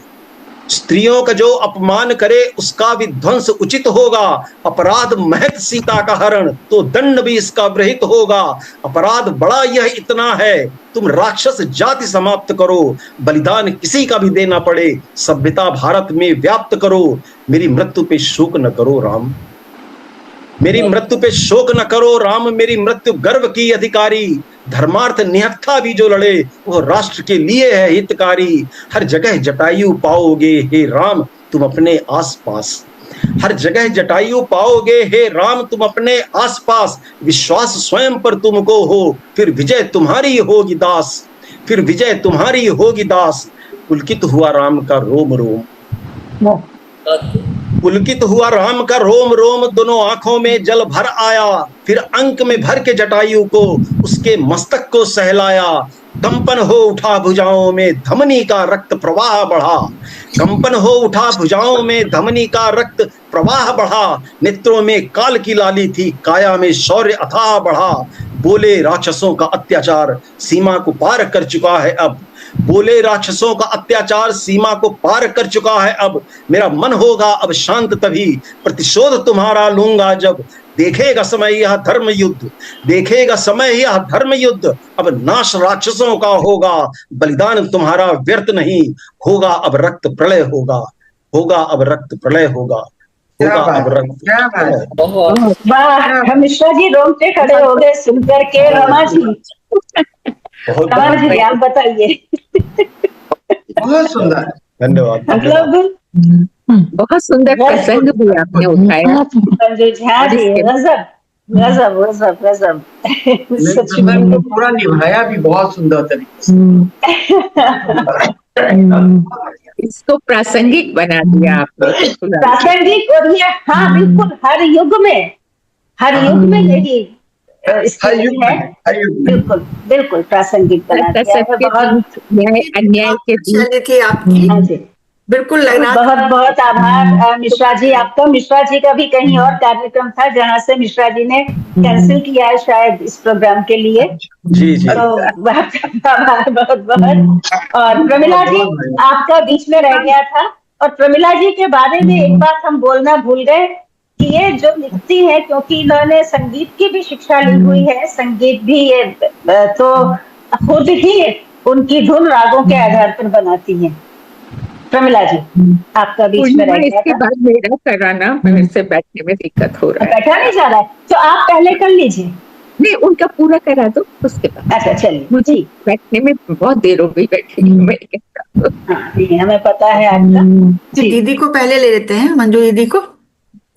स्त्रियों का जो अपमान करे उसका विध्वंस उचित होगा। अपराध महत सीता का हरण तो दंड भी इसका विहित होगा। अपराध बड़ा यह इतना है, तुम राक्षस जाति समाप्त करो। बलिदान किसी का भी देना पड़े, सभ्यता भारत में व्याप्त करो। मेरी मृत्यु पे शोक न करो राम, मेरी मृत्यु पे शोक न करो राम। मेरी मृत्यु गर्व की अधिकारी, धर्मार्थ निहत्था भी जो लड़े वो राष्ट्र के लिए है हितकारी। हर जगह जटायु पाओगे हे राम तुम अपने आसपास, हर जगह जटायु पाओगे हे राम तुम अपने आसपास। विश्वास स्वयं पर तुमको हो, फिर विजय तुम्हारी होगी दास, फिर विजय तुम्हारी होगी दास। पुलकित हुआ राम का रोम रोम, पुलकित हुआ राम का रोम रोम। दोनों आंखों में जल भर आया, फिर अंक में भर के जटायु को उसके मस्तक को सहलाया। कंपन हो उठा भुजाओं में धमनी का रक्त प्रवाह बढ़ा, कंपन हो उठा भुजाओं में धमनी का रक्त प्रवाह बढ़ा, नेत्रों में काल की लाली थी, काया में शौर्य अथाह बढ़ा। बोले राक्षसों का अत्याचार सीमा को पार कर चुका है अब, बोले राक्षसों का अत्याचार सीमा को पार कर चुका है अब, मेरा मन होगा अब शांत तभी प्रतिशोध तुम्हारा लूंगा जब। देखेगा समय यह धर्म युद्ध, देखेगा समय यह धर्म युद्ध, अब नाश राक्षसों का होगा, बलिदान तुम्हारा व्यर्थ नहीं होगा, अब रक्त प्रलय होगा, होगा अब रक्त प्रलय होगा, होगा अब रक्त क्या बात है। बहुत वाह, मिश्रा जी रोंगटे खड़े हो गए सुनकर के। रमा जी, बहुत रमा जी आप बताइए। बहुत सुंदर। धन्यवाद। मतलब बहुत सुंदर प्रसंग भी आपने उठाया। संजय झा जी, गजब गजब गजब गजब। सच में प्रसंग को पूरा निभाया भी बहुत सुंदर तरीके से। इसको प्रासंगिक बना दिया आपने। प्रासंगिक, और ये हाँ बिल्कुल हर युग में, हर युग में यही हर युग है। में, हर युग में। बिल्कुल बिल्कुल प्रासंगिक बना दिया है। बहुत न्याय अन्याय के बीच शैली थी आपकी, हाँ जी, बिल्कुल लग रहा था। बहुत बहुत आभार मिश्रा जी आपका। मिश्रा जी का भी कहीं और कार्यक्रम था जहाँ से मिश्रा जी ने कैंसिल किया है शायद इस प्रोग्राम के लिए, जी जी। तो आपका आभार बहुत बहुत। और प्रमिला जी आपका बीच में रह गया था, और प्रमिला जी के बारे में एक बात हम बोलना भूल गए कि ये जो लिखती है, क्योंकि इन्होंने संगीत की भी शिक्षा ली हुई है, संगीत भी ये तो खुद ही उनकी धुन रागों के आधार पर बनाती है। प्रमिला जी आपका बीच में रह गया इसके था। बाद मेरा कराना, मेरे से बैठने में दिक्कत हो रहा है। बैठा नहीं जा रहा है तो आप पहले कर लीजिए। नहीं, उनका पूरा करा दो उसके बाद। अच्छा चलिए, मुझे बैठने में बहुत देर हो गई बैठी मैं कहता। हाँ, जी हमें पता है आपका। जी दीदी को पहले ले लेते हैं, मंजू दीदी को।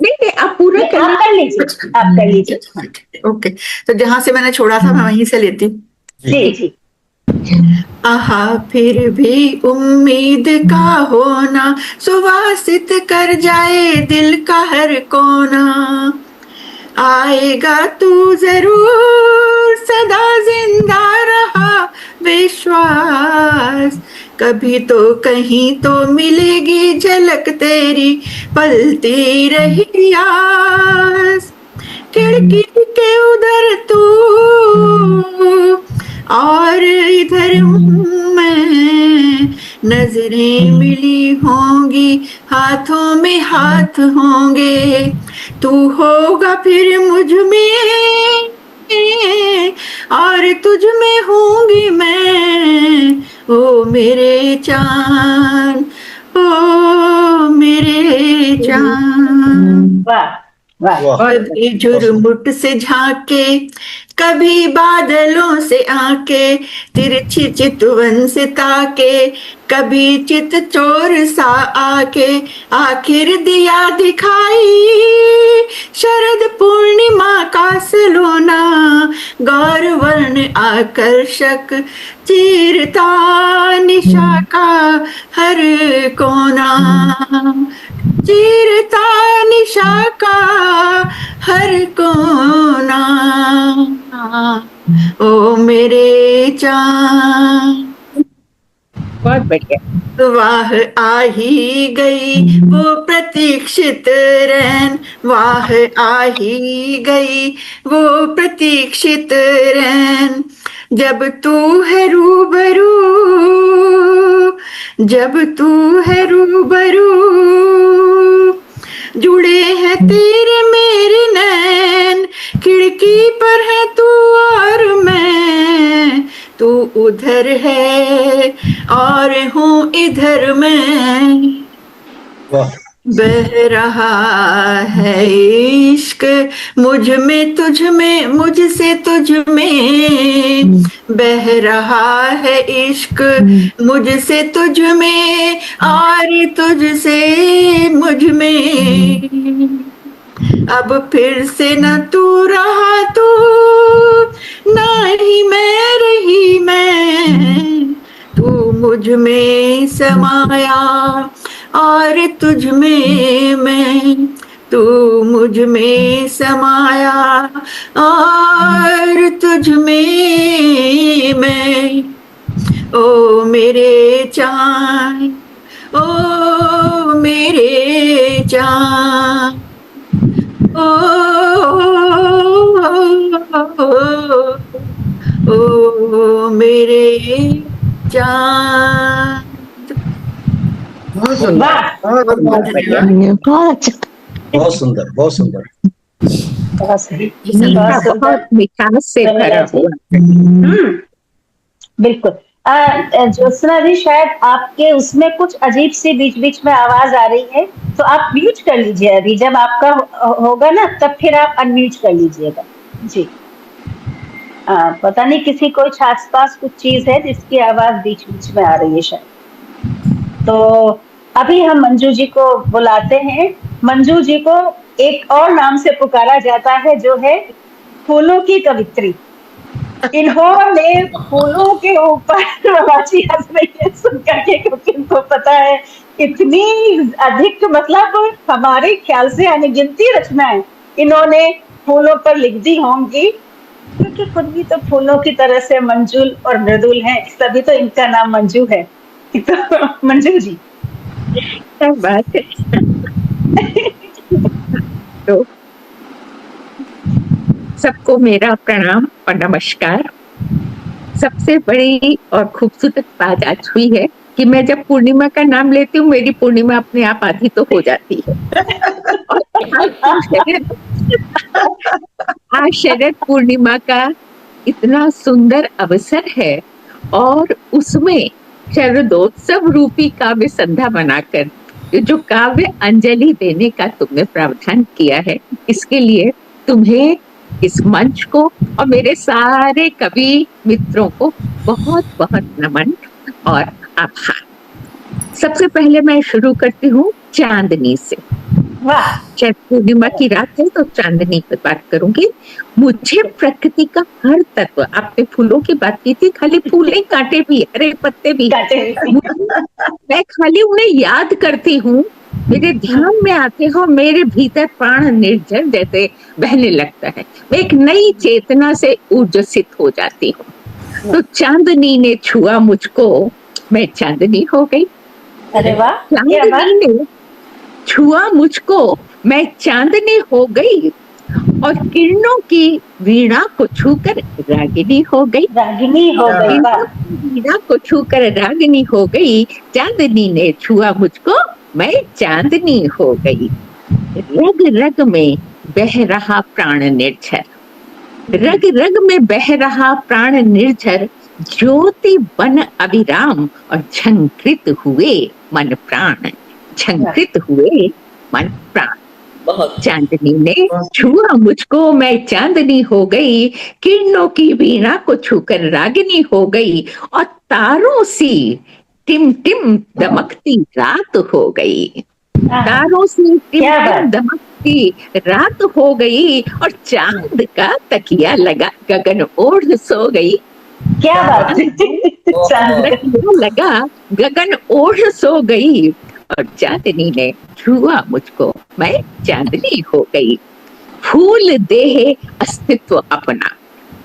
नहीं, आप पूरा नहीं, आप कर लीजिए, आप कर लीजिए। ओके, तो जहां से मैंने छोड़ा था मैं वहीं से लेती हूँ। जी जी। आहा फिर भी उम्मीद का होना सुवासित कर जाए दिल का हर कोना, आएगा तू जरूर सदा जिंदा रहा विश्वास, कभी तो कहीं तो मिलेगी झलक तेरी पलती रही आस, खिड़की के उधर तू और इधर मैं, नजरें मिली होंगी हाथों में हाथ होंगे, तू होगा फिर मुझ में और तुझ में होंगी मैं, ओ मेरे चांद, ओ मेरे चांद। वाह वाह। कभी झुरमुट से झांके कभी बादलों से आके, तिरछी चितवन से ताके कभी चित चोर सा आके, आखिर दिया दिखाई शरद पूर्णिमा का सलोना, गौर वर्ण आकर्षक चीरता निशा का हर कोना, चीरता निशा का हर कोना, ओ मेरे चांद। बहुत बढ़िया। वाह आ ही गई वो प्रतीक्षित रैन, वाह आ ही गई वो प्रतीक्षित रैन, जब तू है रूबरू, जब तू है रूबरू, जुड़े हैं तेरे मेरे नैन, खिड़की पर है तू और मैं, तू उधर है और हूँ इधर मैं, बह रहा है इश्क मुझ में तुझ में, मुझसे तुझ में, बह रहा है इश्क मुझसे तुझ में और तुझसे मुझ में, अब फिर से न तू रहा तू, ना ही मैं रही मैं, तू मुझ में समाया और तुझ में मैं, तू मुझ में समाया और तुझ में मैं, ओ मेरे चांद, ओ मेरे चांद, ओ, ओ मेरे चांद। बहुत सुंदर, वाह, बहुत बहुत सुंदर। बढ़िया, धन्यवाद। बहुत अच्छा। बहुत सुंदर, बहुत सुंदर। बहुत सही, मीठा, बहुत सुंदर बहुत मिठास से प्रमिला भरा जी। हुआ। बिल्कुल। ज्योत्सना जी, शायद आपके उसमें कुछ अजीब सी बीच बीच में आवाज आ रही है, तो आप म्यूट कर लीजिए अभी, जब आपका होगा ना तब फिर आप अनम्यूट कर लीजिएगा जी। पता नहीं किसी कुछ आसपास कुछ चीज है जिसकी आवाज बीच बीच में आ रही है शायद। तो अभी हम मंजू जी को बुलाते हैं। मंजू जी को एक और नाम से पुकारा जाता है, जो है फूलों की कवित्री। इन्होंने फूलों के ऊपर प्रवासी हंस रही है सुन करके, क्योंकि इनको पता है इतनी अधिक, मतलब हमारे ख्याल से अनगिनती रचनाएं इन्होंने फूलों पर लिख दी होंगी, क्योंकि खुद भी तो फूलों की तरह से मंजुल और मृदुल हैं, तभी तो इनका नाम मंजू है। तो मंजू जी, क्या बात है। तो सबको मेरा प्रणाम और नमस्कार। सबसे बड़ी और खूबसूरत बात आज हुई है कि मैं जब पूर्णिमा का नाम लेती हूँ, मेरी पूर्णिमा अपने आप आधी तो हो जाती है। और आज शरद पूर्णिमा का इतना सुंदर अवसर है, और उसमें शरदोत्सव रूपी काव्य संध्या बनाकर जो काव्य अंजलि देने का तुमने प्रावधान किया है, इसके लिए तुम्हें, इस मंच को और मेरे सारे कवि मित्रों को बहुत बहुत नमन और आभार। सबसे पहले मैं शुरू करती हूँ चांदनी से। वाह, शायद पूर्णिमा की रात है तो चांदनी पर बात करूंगी। मुझे प्रकृति का हर तत्व, आपने फूलों की बात की थी, खाली फूल नहीं, कांटे भी, हरे पत्ते भी, मैं खाली उन्हें याद करती हूँ, मेरे ध्यान में आते हो, मेरे भीतर प्राण निर्झर जैसे बहने लगता है, मैं एक नई चेतना से ऊर्जित हो जाती हूँ। तो चांदनी ने छुआ मुझको, मैं चांदनी हो गई। अरे वाह, क्या बात। चांदनी ने छुआ मुझको, मैं चांदनी हो गई, और किरणों की वीणा को छूकर रागिनी हो गई। रागिनी हो गई, वाह। वीणा को छूकर रागिनी हो गई, चांदनी ने छुआ मुझको, मैं चांदनी हो गई। रग रग में बह रहा प्राण निर्झर, रग रग में बह रहा प्राण निर्झर, ज्योति बन अभिराम, और झंकृत हुए मन प्राण, झंकृत हुए मन प्राण। चांदनी ने छुआ मुझको, मैं चांदनी हो गई, किरणों की वीणा को छूकर रागिनी हो गई, और तारों सी टिम टिम दमकती रात हो गई। तारों से टिम टिम दमकती रात हो गई, और चांद का तकिया लगा गगन ओढ़ सो गई। क्या बात है। तकिया लगा गगन ओढ़ सो गई, और चांदनी ने छुआ मुझको, मैं चांदनी हो गई। भूल देह अस्तित्व अपना,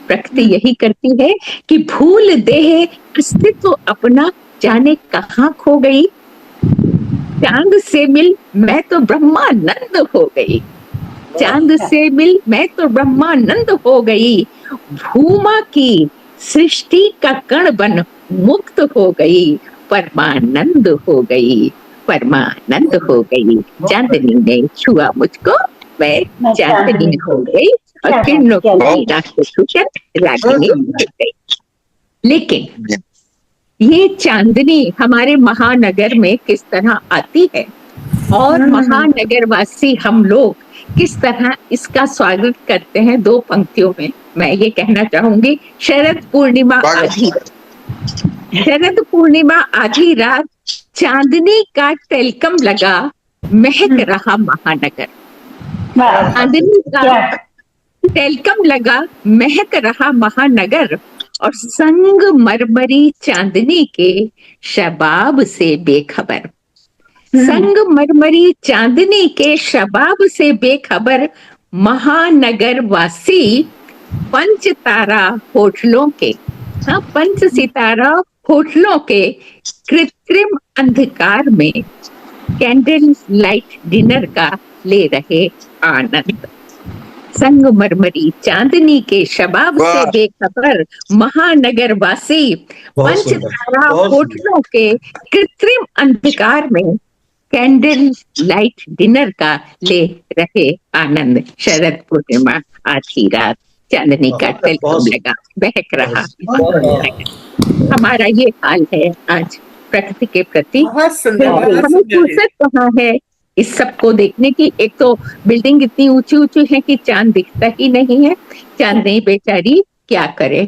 प्रकृति यही करती है कि भूल देह अस्तित्व अपना, जाने कहाँ खो गई। चांद से मिल मैं तो ब्रह्मानंद हो गई, चांद से मिल मैं तो ब्रह्मानंद हो गई। भूमा की सृष्टि का कण बन मुक्त हो गई, परमानंद हो गई, परमानंद हो गई। चांदनी ने छुआ मुझको, मैं चांदनी हो गई, और किरणों की वीणा को छूकर रागिनी हो गई। लेकिन ये चांदनी हमारे महानगर में किस तरह आती है, और महानगर वासी हम लोग किस तरह इसका स्वागत करते हैं, दो पंक्तियों में मैं ये कहना चाहूंगी। शरद पूर्णिमा आधी, शरद पूर्णिमा आधी रात, चांदनी का टेलकम लगा, महक रहा महानगर। चांदनी का टेलकम लगा, महक रहा महानगर, और संग मरमरी चांदनी के शबाब से बेखबर, संग मरमरी चांदनी के शबाब से बेखबर, महानगर वासी पंच तारा होटलों के, हाँ, पंच सितारा होटलों के कृत्रिम अंधकार में कैंडल लाइट डिनर का ले रहे आनंद। संगमरमरी चांदनी के शबाब से वाह। बेखबर महानगर वासी बहुत सुंदर, पंचतारा बहुत सुंदर। होटलों के कृत्रिम अंधकार में कैंडल लाइट डिनर का ले रहे आनंद। शरद पूर्णिमा आधी रात, चांदनी का बहुत तिलक सुंदर। लगा, बहक रहा बहुत हमारा ये हाल है आज प्रकृति के प्रति। बहुत सुंदर, तो बहुत हमें सुंदर। फुर्सत कहाँ है इस सब को देखने की। एक तो बिल्डिंग इतनी ऊंची ऊंची है कि चांद दिखता ही नहीं है। चांदनी बेचारी क्या करे,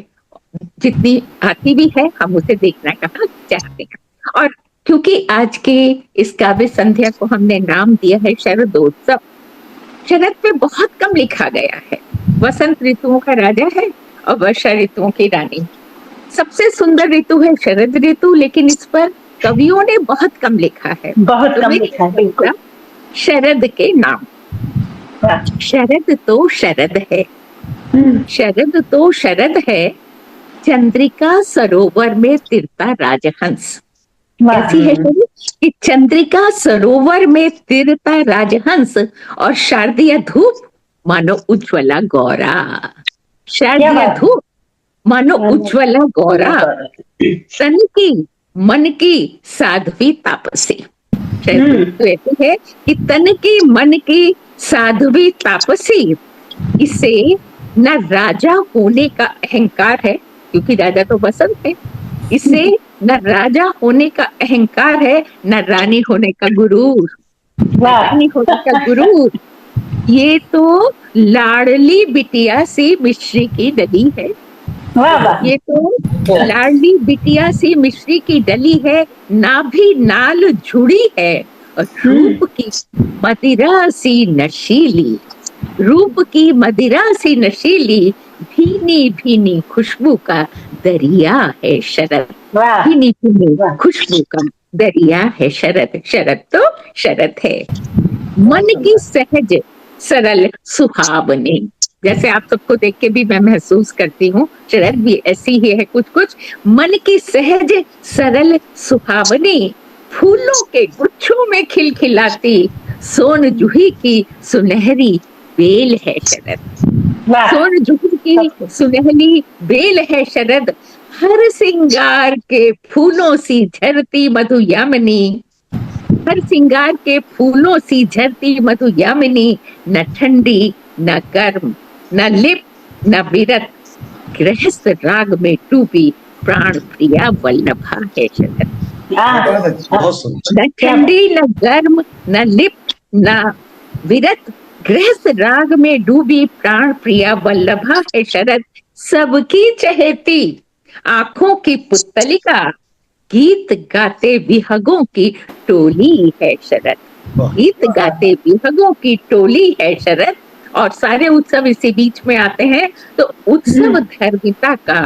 जितनी आती भी है हम उसे देखना कहाँ चाहते हैं। और क्योंकि आज के इस काव्य संध्या को हमने नाम दिया है शरदोत्सव, शरद पे बहुत कम लिखा गया है। वसंत ऋतुओं का राजा है और वर्षा ऋतुओं की रानी। सबसे सुंदर ऋतु है शरद ऋतु, लेकिन इस पर कवियों ने बहुत कम लिखा है। बहुत तो कम मैं लिखा है, बिल्कुल। शरद के नाम। वाह। शरद तो शरद है, शरद तो शरद है, चंद्रिका सरोवर में तिरता राजहंस। वाह। ऐसी है शरद कि चंद्रिका सरोवर में तिरता राजहंस और शारदीय धूप मानो उज्ज्वला गौरा। शारदीय बात है। धूप मानो उज्ज्वला गौरा, तन की मन की साध्वी तापसी। तो ऐसे है कि तन की मन की साध्वी तापसी, इसे न राजा होने का अहंकार है, क्योंकि राजा तो बसंत है। इसे न राजा होने का अहंकार है, न रानी होने का गुरूर। रानी होने का गुरूर, ये तो लाडली बिटिया सी मिश्री की डली है। वाह वाह। ये तो लाडली बिटिया सी मिश्री की डली है, नाभि नाल जुड़ी है और रूप की मदिरा सी नशीली। रूप की मदिरा सी नशीली, भीनी भीनी खुशबू का दरिया है शरद। वाह। भीनी भीनी खुशबू का दरिया है शरद। शरद तो शरद है। मन की सहज सरल सुहावनी, जैसे आप सबको देख के भी मैं महसूस करती हूँ शरद भी ऐसी ही है कुछ कुछ। मन की सहज सरल सुहावनी, फूलों के गुच्छों में खिलखिलाती, सोन जूही की सुनहरी बेल है शरद। वाह। सोन जूही की सुनहरी बेल है शरद, हर सिंगार के फूलों सी झरती मधुयामिनी। हर सिंगार के फूलों सी झरती मधुयामिनी, न ठंडी न गर्म न लिप न विरत, गृहस्थ राग में डूबी प्राण प्रिया वल्लभा है शरद। बहुत सुंदर। न ठंडी न गर्म न लिप न विरत, गृहस्थ राग में डूबी प्राण प्रिया वल्लभा है शरद। सबकी चहेती आंखों की पुतलिका, गीत गाते विहगों की टोली है शरद। गीत गाते विहगों की टोली है शरद। और सारे उत्सव इसी बीच में आते हैं, तो उत्सव धर्मिता का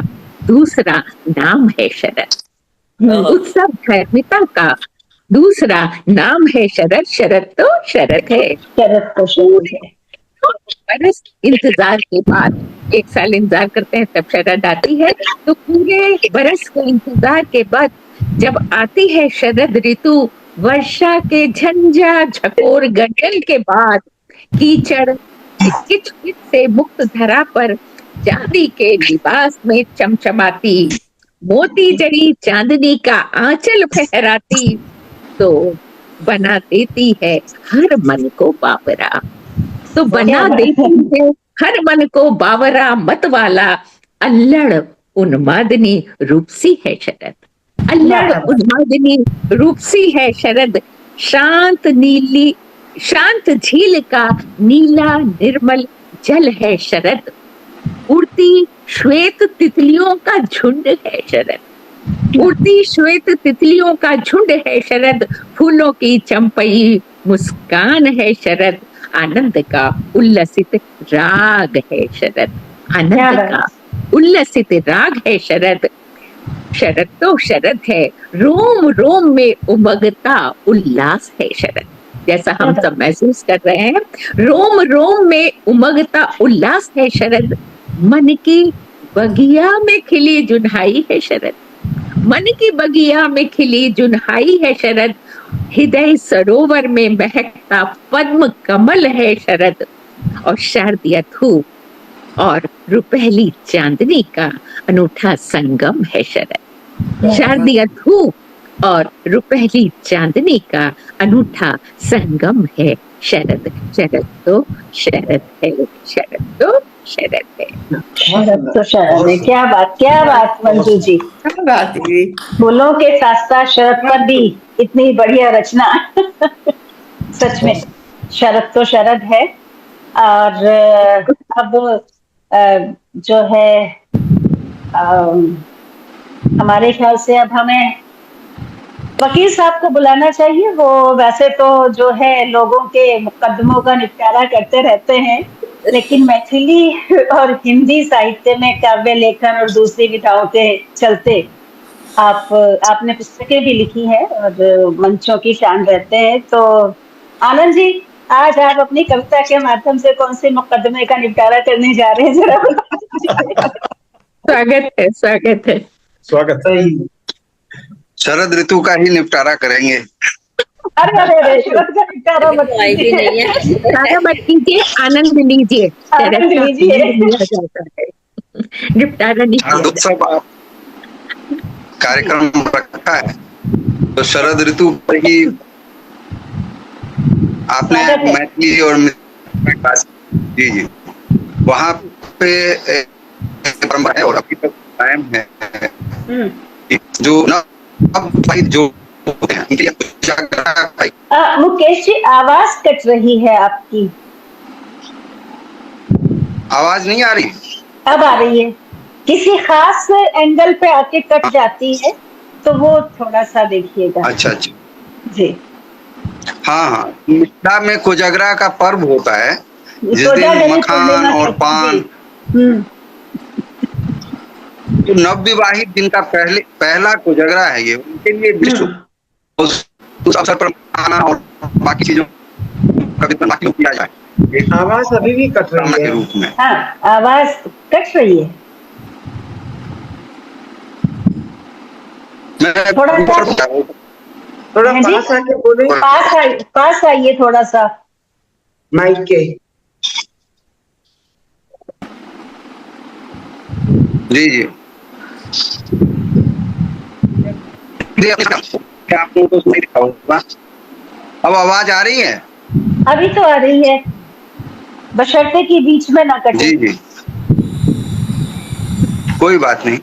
दूसरा नाम है शरद। उत्सव धर्मिता का दूसरा नाम है शरद। शरद तो शरद है। शरद तो शरद है। बरस इंतजार के बाद, एक साल इंतजार करते हैं तब शरद आती है, तो पूरे बरस के इंतजार के बाद जब आती है शरद ऋतु, वर्षा के झंझा झकोर गर्जन के बाद, कीचड़ किच किच से मुक्त धरा पर चांदी के लिबास में चमचमाती, मोती जड़ी चांदनी का आंचल फहराती, तो बना देती है हर मन को बावरा। तो बना देती है हर मन को बावरा मत वाला, अल्लड़ उन्मादनी रूपसी है शरद। अल्लड़ उन्मादनी रूपसी है शरद। शांत नीली शांत झील का नीला निर्मल जल है शरद। उड़ती श्वेत तितलियों का झुंड है शरद। उड़ती श्वेत तितलियों का झुंड है शरद। फूलों की चंपई मुस्कान है शरद। आनंद का उल्लसित राग है शरद। आनंद का उल्लसित राग है शरद। शरद तो शरद है, रोम रोम में उमगता उल्लास है शरद। जैसा हम सब महसूस कर रहे हैं, रोम रोम में उमगता उल्लास है शरद। मन की बगिया में खिली जुन्हाई है शरद। मन की बगिया में खिली जुन्हाई है शरद, हृदय सरोवर में महकता पद्म कमल है शरद, और शारदीय धूप और रुपहली चांदनी का अनूठा संगम है शरद। शारदीय धूप और रुपहली चांदनी का अनूठा संगम है शरद। शरद तो शरद है, शरद तो शरद है। शरद तो शरद है। क्या बात मंजू जी, क्या बात है। फूलों के साथ साथ शरद पर भी इतनी बढ़िया रचना। सच में शरद तो शरद है। और अब जो है हमारे ख्याल से अब हमें वकील साहब को बुलाना चाहिए। वो वैसे तो जो है लोगों के मुकदमों का निपटारा करते रहते हैं, लेकिन मैथिली और हिंदी साहित्य में काव्य लेखन और दूसरी विधाओं के चलते आपने पुस्तकें भी लिखी है और मंचों की शान रहते हैं। तो आनंद जी, आज आप अपनी कविता के माध्यम से कौन से मुकदमे का निपटारा करने जा रहे हैं, जरा स्वागत है, स्वागत है। स्वागत है। शरद ऋतु का ही निपटारा करेंगे। अरे शरद का निपटारा मत कीजिए, आनंद लीजिए, आनंद लीजिए। निपटारा नहीं शरदोत्सव कार्यक्रम रखा है, तो शरद ऋतु पर ही आपने मैथिली और जी जी वहाँ पे परंपरा है और अभी तक कायम है, जो ना अब भाई जो मुकेश जी, आवाज कट रही है आपकी। आवाज नहीं आ रही? अब आ रही है, किसी खास एंगल पे आके कट जाती है, तो वो थोड़ा सा देखिएगा। अच्छा अच्छा जी हाँ, मिथिला में कोजगरा का पर्व होता है, जिस दिन मखान और पान, जो नवविवाहित जिनका पहला कोजगरा है, ये उनके लिए विश्व उस अवसर पर खाना और बाकी चीजों का वितरण किया जाए। आवाज अभी भी कट रही है के रूप में। हाँ, आवाज कट रही है। थोड़ा पास आके बोले। पास आइए थोड़ा सा माइक के। जी जी आप लोगों को नहीं होगा। अब आवाज आ रही है? अभी तो आ रही है, बशर्ते कि बीच में ना कटे। जी जी कोई बात नहीं।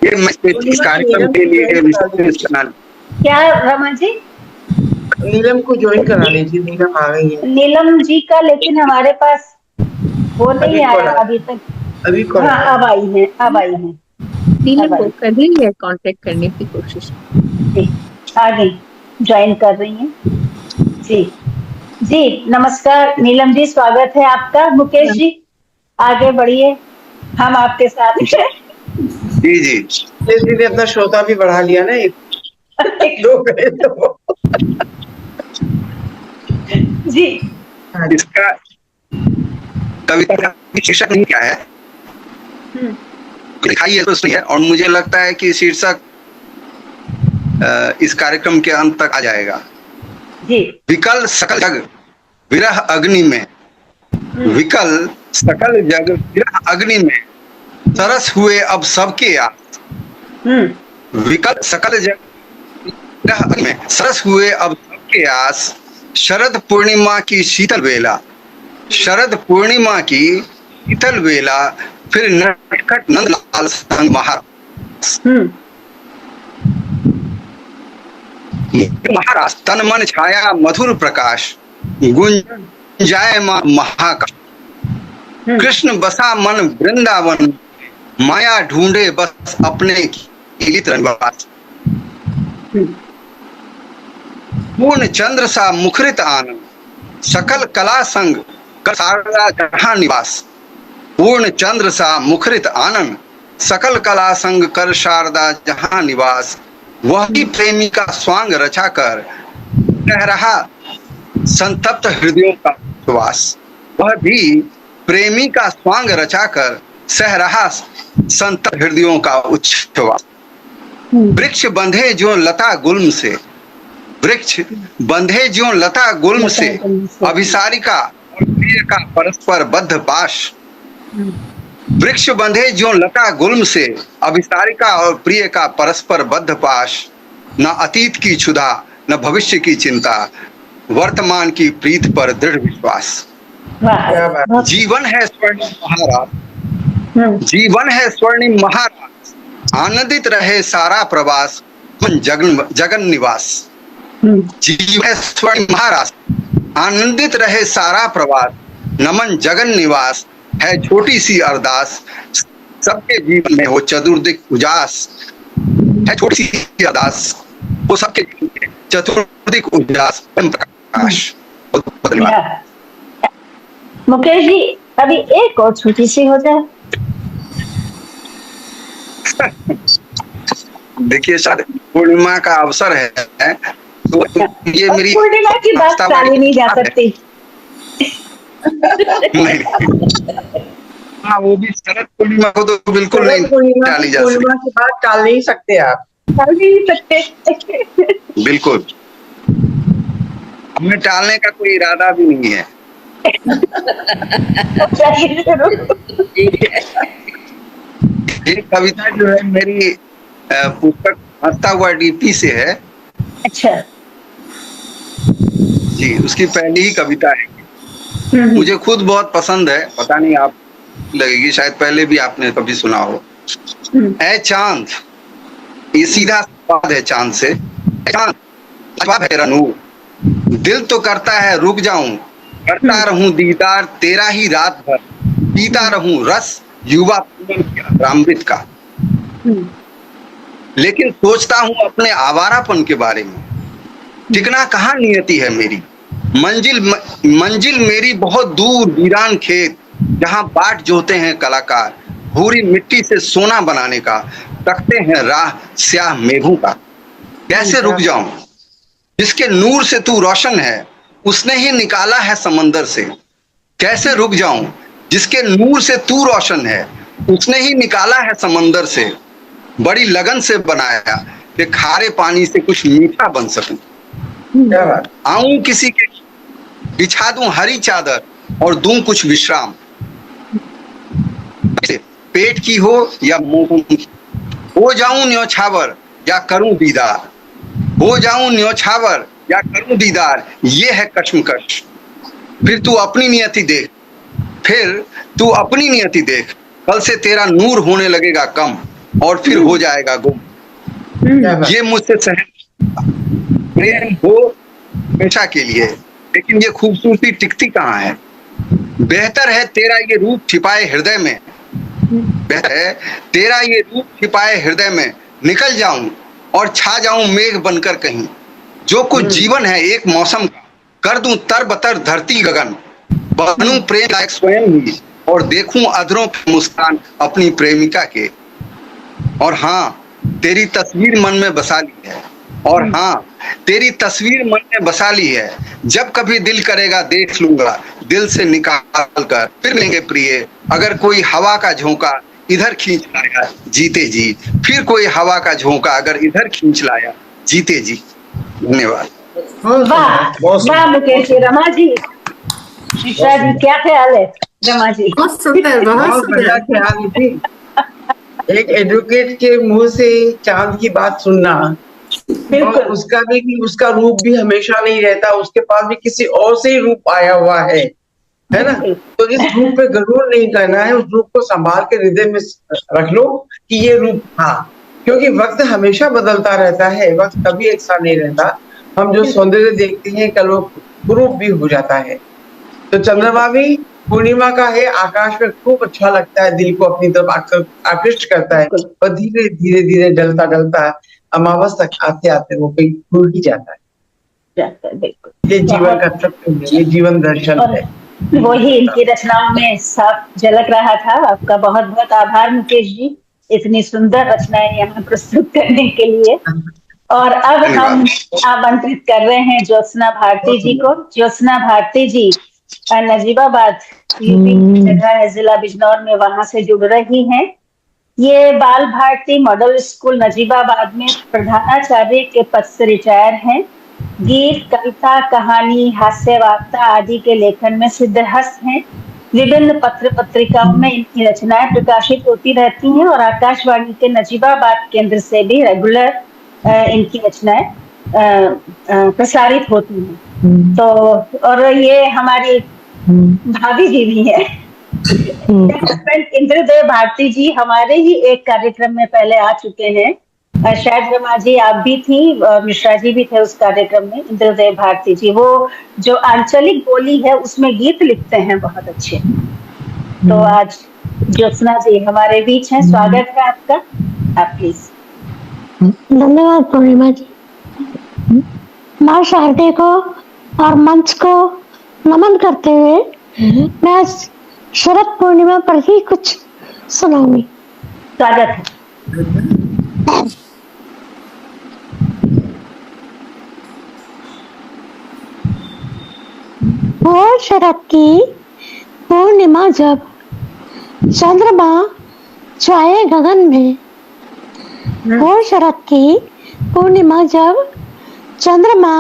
ये मैं इस कार्यक्रम के लिए क्या रमन जी, नीलम को ज्वाइन करा लीजिए। नीलम आ गई है। नीलम जी का लेकिन हमारे पास वो नहीं आया अभी तक। अभी कौन? हाँ, अब आई है, अब आई है। नीलम को कर रही है कांटेक्ट करने की कोशिश। आ गई, ज्वाइन कर रही हैं। जी जी नमस्कार नीलम जी, स्वागत है आपका। मुकेश जी आगे बढ़िए, हम आपके साथ हैं। जी जी इसलिए अपना श्रोता भी बढ़ा लिया ना, एक दो गए तो। जी इसका कविता का शीर्षक नहीं क्या है, लिखाई है तो सही है, और मुझे लगता है कि शीर्षक इस कार्यक्रम के अंत तक आ जाएगा। जी विकल सकल जग विरह अग्नि में, विकल सकल जग विरह अग्नि में, सरस हुए अब सबके आस। विकल सकल जग विरह अग्नि में, सरस हुए अब सबके आस। शरद पूर्णिमा की शीतल बेला, शरद पूर्णिमा की शीतल बेला, फिर नटखट नंदलाल संग महाराज। तन मन छाया मधुर प्रकाश, गुंजाय महाकाश। कृष्ण बसा मन वृंदावन, माया ढूंढे बस अपने की निवास। पूर्ण चंद्र सा मुखरित आनंद, सकल कला संग कर शारदा जहां निवास। पूर्ण चंद्र सा मुखरित आनंद, सकल कला संग कर शारदा जहां निवास। वह भी प्रेमी का स्वांग रचा कर कह रहा संतप्त हृदयों का विश्वास। वह भी प्रेमी का स्वांग रचाकर सह रहा संत हृदयों का उच्छ्वास। वृक्ष बंधे जो लता गुल्म से, वृक्ष बंधे जो लता गुल्म से, अभिसारिका और प्रिय का परस्पर बद्ध पाश। वृक्ष बंधे जो लता गुल्म से, अभिसारिका और प्रिय का परस्पर बद्ध पाश। न अतीत की क्षुधा न भविष्य की चिंता, वर्तमान की प्रीत पर दृढ़ विश्वास। जीवन है स्वर्णिम महाराज, जीवन है स्वर्णिम महाराज, आनंदित रहे सारा प्रवास, मन जगन निवास। जीवन है स्वर्णिम महाराज, आनंदित रहे सारा प्रवास, नमन जगन निवास। है छोटी सी अरदास, सबके जीवन में हो चतुर्दिक उजास। है छोटी सी अरदास, वो सबके जीवन में चतुर्दिक उजास, प्रकाश। मुकेश जी, अभी एक और छोटी सी हो जाए। देखिए शायद पूर्णिमा का अवसर है, तो ये मेरी पूर्णिमा की बात टाली नहीं जा सकती। हाँ, वो भी शरद पूर्णिमा को तो बिल्कुल नहीं टाली जा सकती। पूर्णिमा की बात टाल नहीं सकते आप, टाल नहीं सकते। बिल्कुल, हमें टालने का कोई इरादा भी नहीं है। ये कविता जो है मेरी पुस्तक हंसता हुआ डीपी से है। अच्छा जी, उसकी पहली ही कविता है। मुझे खुद बहुत पसंद है, पता नहीं आप लगेगी, शायद पहले भी आपने कभी सुना हो। ऐ चांद, ये सीधा सवाल है चांद से। चांद जवाब है नूर, दिल तो करता है रुक जाऊं, करता रहूं दीदार तेरा ही रात भर, पीता रहूं रस युवा अमृत का। लेकिन सोचता हूं अपने आवारापन के बारे में, ठिकना कहाँ नियति है मेरी। मंजिल मेरी बहुत दूर वीरान खेत, जहां बाट जोते हैं कलाकार, भूरी मिट्टी से सोना बनाने का, तकते हैं राह स्याह मेघों का। कैसे रुक जाऊं जिसके नूर से तू रोशन है, उसने ही निकाला है समंदर से। कैसे रुक जाऊं जिसके नूर से तू रोशन है, उसने ही निकाला है समंदर से। बड़ी लगन से बनाया कि खारे पानी से कुछ मीठा बन सकूं। आऊं किसी के बिछा दूं हरी चादर और दूं कुछ विश्राम, पेट की हो या मोहन की। हो जाऊं न्योछावर या करूं दीदार, हो जाऊं न्योछावर या करूं दीदार, ये है कश्मकश। फिर तू अपनी नियति देख, फिर तू अपनी नियति देख, कल से तेरा नूर होने लगेगा कम और फिर हो जाएगा गुम। ये मुझसे सहन प्रेम हो हमेशा के लिए, लेकिन ये खूबसूरती टिकती कहाँ है। बेहतर है तेरा ये रूप छिपाए हृदय में, बेहतर है तेरा ये रूप छिपाए हृदय में, निकल जाऊं और छा जाऊं मेघ बनकर कहीं। जो कुछ जीवन है एक मौसम का, कर दूं तरबतर धरती गगन, बनूं प्रेम लायक स्वयं ही और देखूं अधरों की मुस्कान अपनी प्रेमिका के। और हाँ, तेरी तस्वीर मन में बसा ली है, और हाँ, तेरी तस्वीर मन में बसा ली है। जब कभी दिल करेगा देख लूंगा, दिल से निकाल कर फिर लेंगे प्रिय। अगर कोई हवा का झोंका इधर खींच लाया जीते जी, फिर कोई हवा का झोंका अगर इधर खींच लाया जीते जी। धन्यवाद। वाह वाह मुकेश जी। रमा जी, मिश्रा जी, क्या ख्याल है? रमा जी बहुत सुंदर, बहुत बढ़िया सुंदर। ख्याल थी। एक एडवोकेट के मुंह से चांद की बात सुनना, और उसका भी कि उसका रूप भी हमेशा नहीं रहता, उसके पास भी किसी और से ही रूप आया हुआ है ना। तो इस रूप पे गरूर नहीं करना है, उस रूप को संभाल के हृदय में रख लो कि ये रूप था, क्योंकि वक्त हमेशा बदलता रहता है, वक्त कभी एक सा नहीं रहता। हम जो सौंदर्य देखते हैं कल वो कुरूप भी हो जाता है। तो चंद्रमा भी पूर्णिमा का है, आकाश में खूब अच्छा लगता है, दिल को अपनी तरफ आकृष्ट करता है, और धीरे धीरे धीरे जलता जलता अमावस तक आते आते वो कहीं भूल ही जाता है। ये जीवन का सत्य है, ये जीवन दर्शन है, वही इनकी रचनाओं में साफ झलक रहा था। आपका बहुत बहुत आभार मुकेश जी, इतनी सुंदर रचनाएं यहाँ प्रस्तुत करने के लिए। और अब हम आमंत्रित कर रहे हैं ज्योत्सना भारती जी को। ज्योत्सना भारती जी नजीबाबाद यूपी की जगह है, जिला बिजनौर में, वहां से जुड़ रही हैं। ये बाल भारती मॉडल स्कूल नजीबाबाद में प्रधानाचार्य के पद से रिटायर हैं। गीत, कविता, कहानी, हास्य वार्ता आदि के लेखन में सिद्धहस्त हैं। विभिन्न पत्र पत्रिकाओं में इनकी रचनाएं प्रकाशित होती रहती हैं और आकाशवाणी के नजीबाबाद केंद्र से भी रेगुलर इनकी रचनाएं प्रसारित होती हैं। तो और ये हमारी भाभी जी भी है, इंद्रदेव भारती जी हमारे ही एक कार्यक्रम में पहले आ चुके हैं। शायद रमा जी आप भी थी और मिश्रा जी भी थे उस कार्यक्रम में। इंद्रदेव भारती जी वो जो आंचलिक बोली है उसमें गीत लिखते हैं बहुत अच्छे। तो आज ज्योत्सना जी हमारे बीच हैं, स्वागत है आपका। आप प्लीज। धन्यवाद पूर्णिमा जी। माँ शारदे को और मंच को नमन करते हुए मैं शरद पूर्णिमा पर ही कुछ सुनाऊंगी। स्वागत है। वो शरद की पूर्णिमा जब चंद्रमा छाए गगन में, वो शरद की पूर्णिमा जब चंद्रमा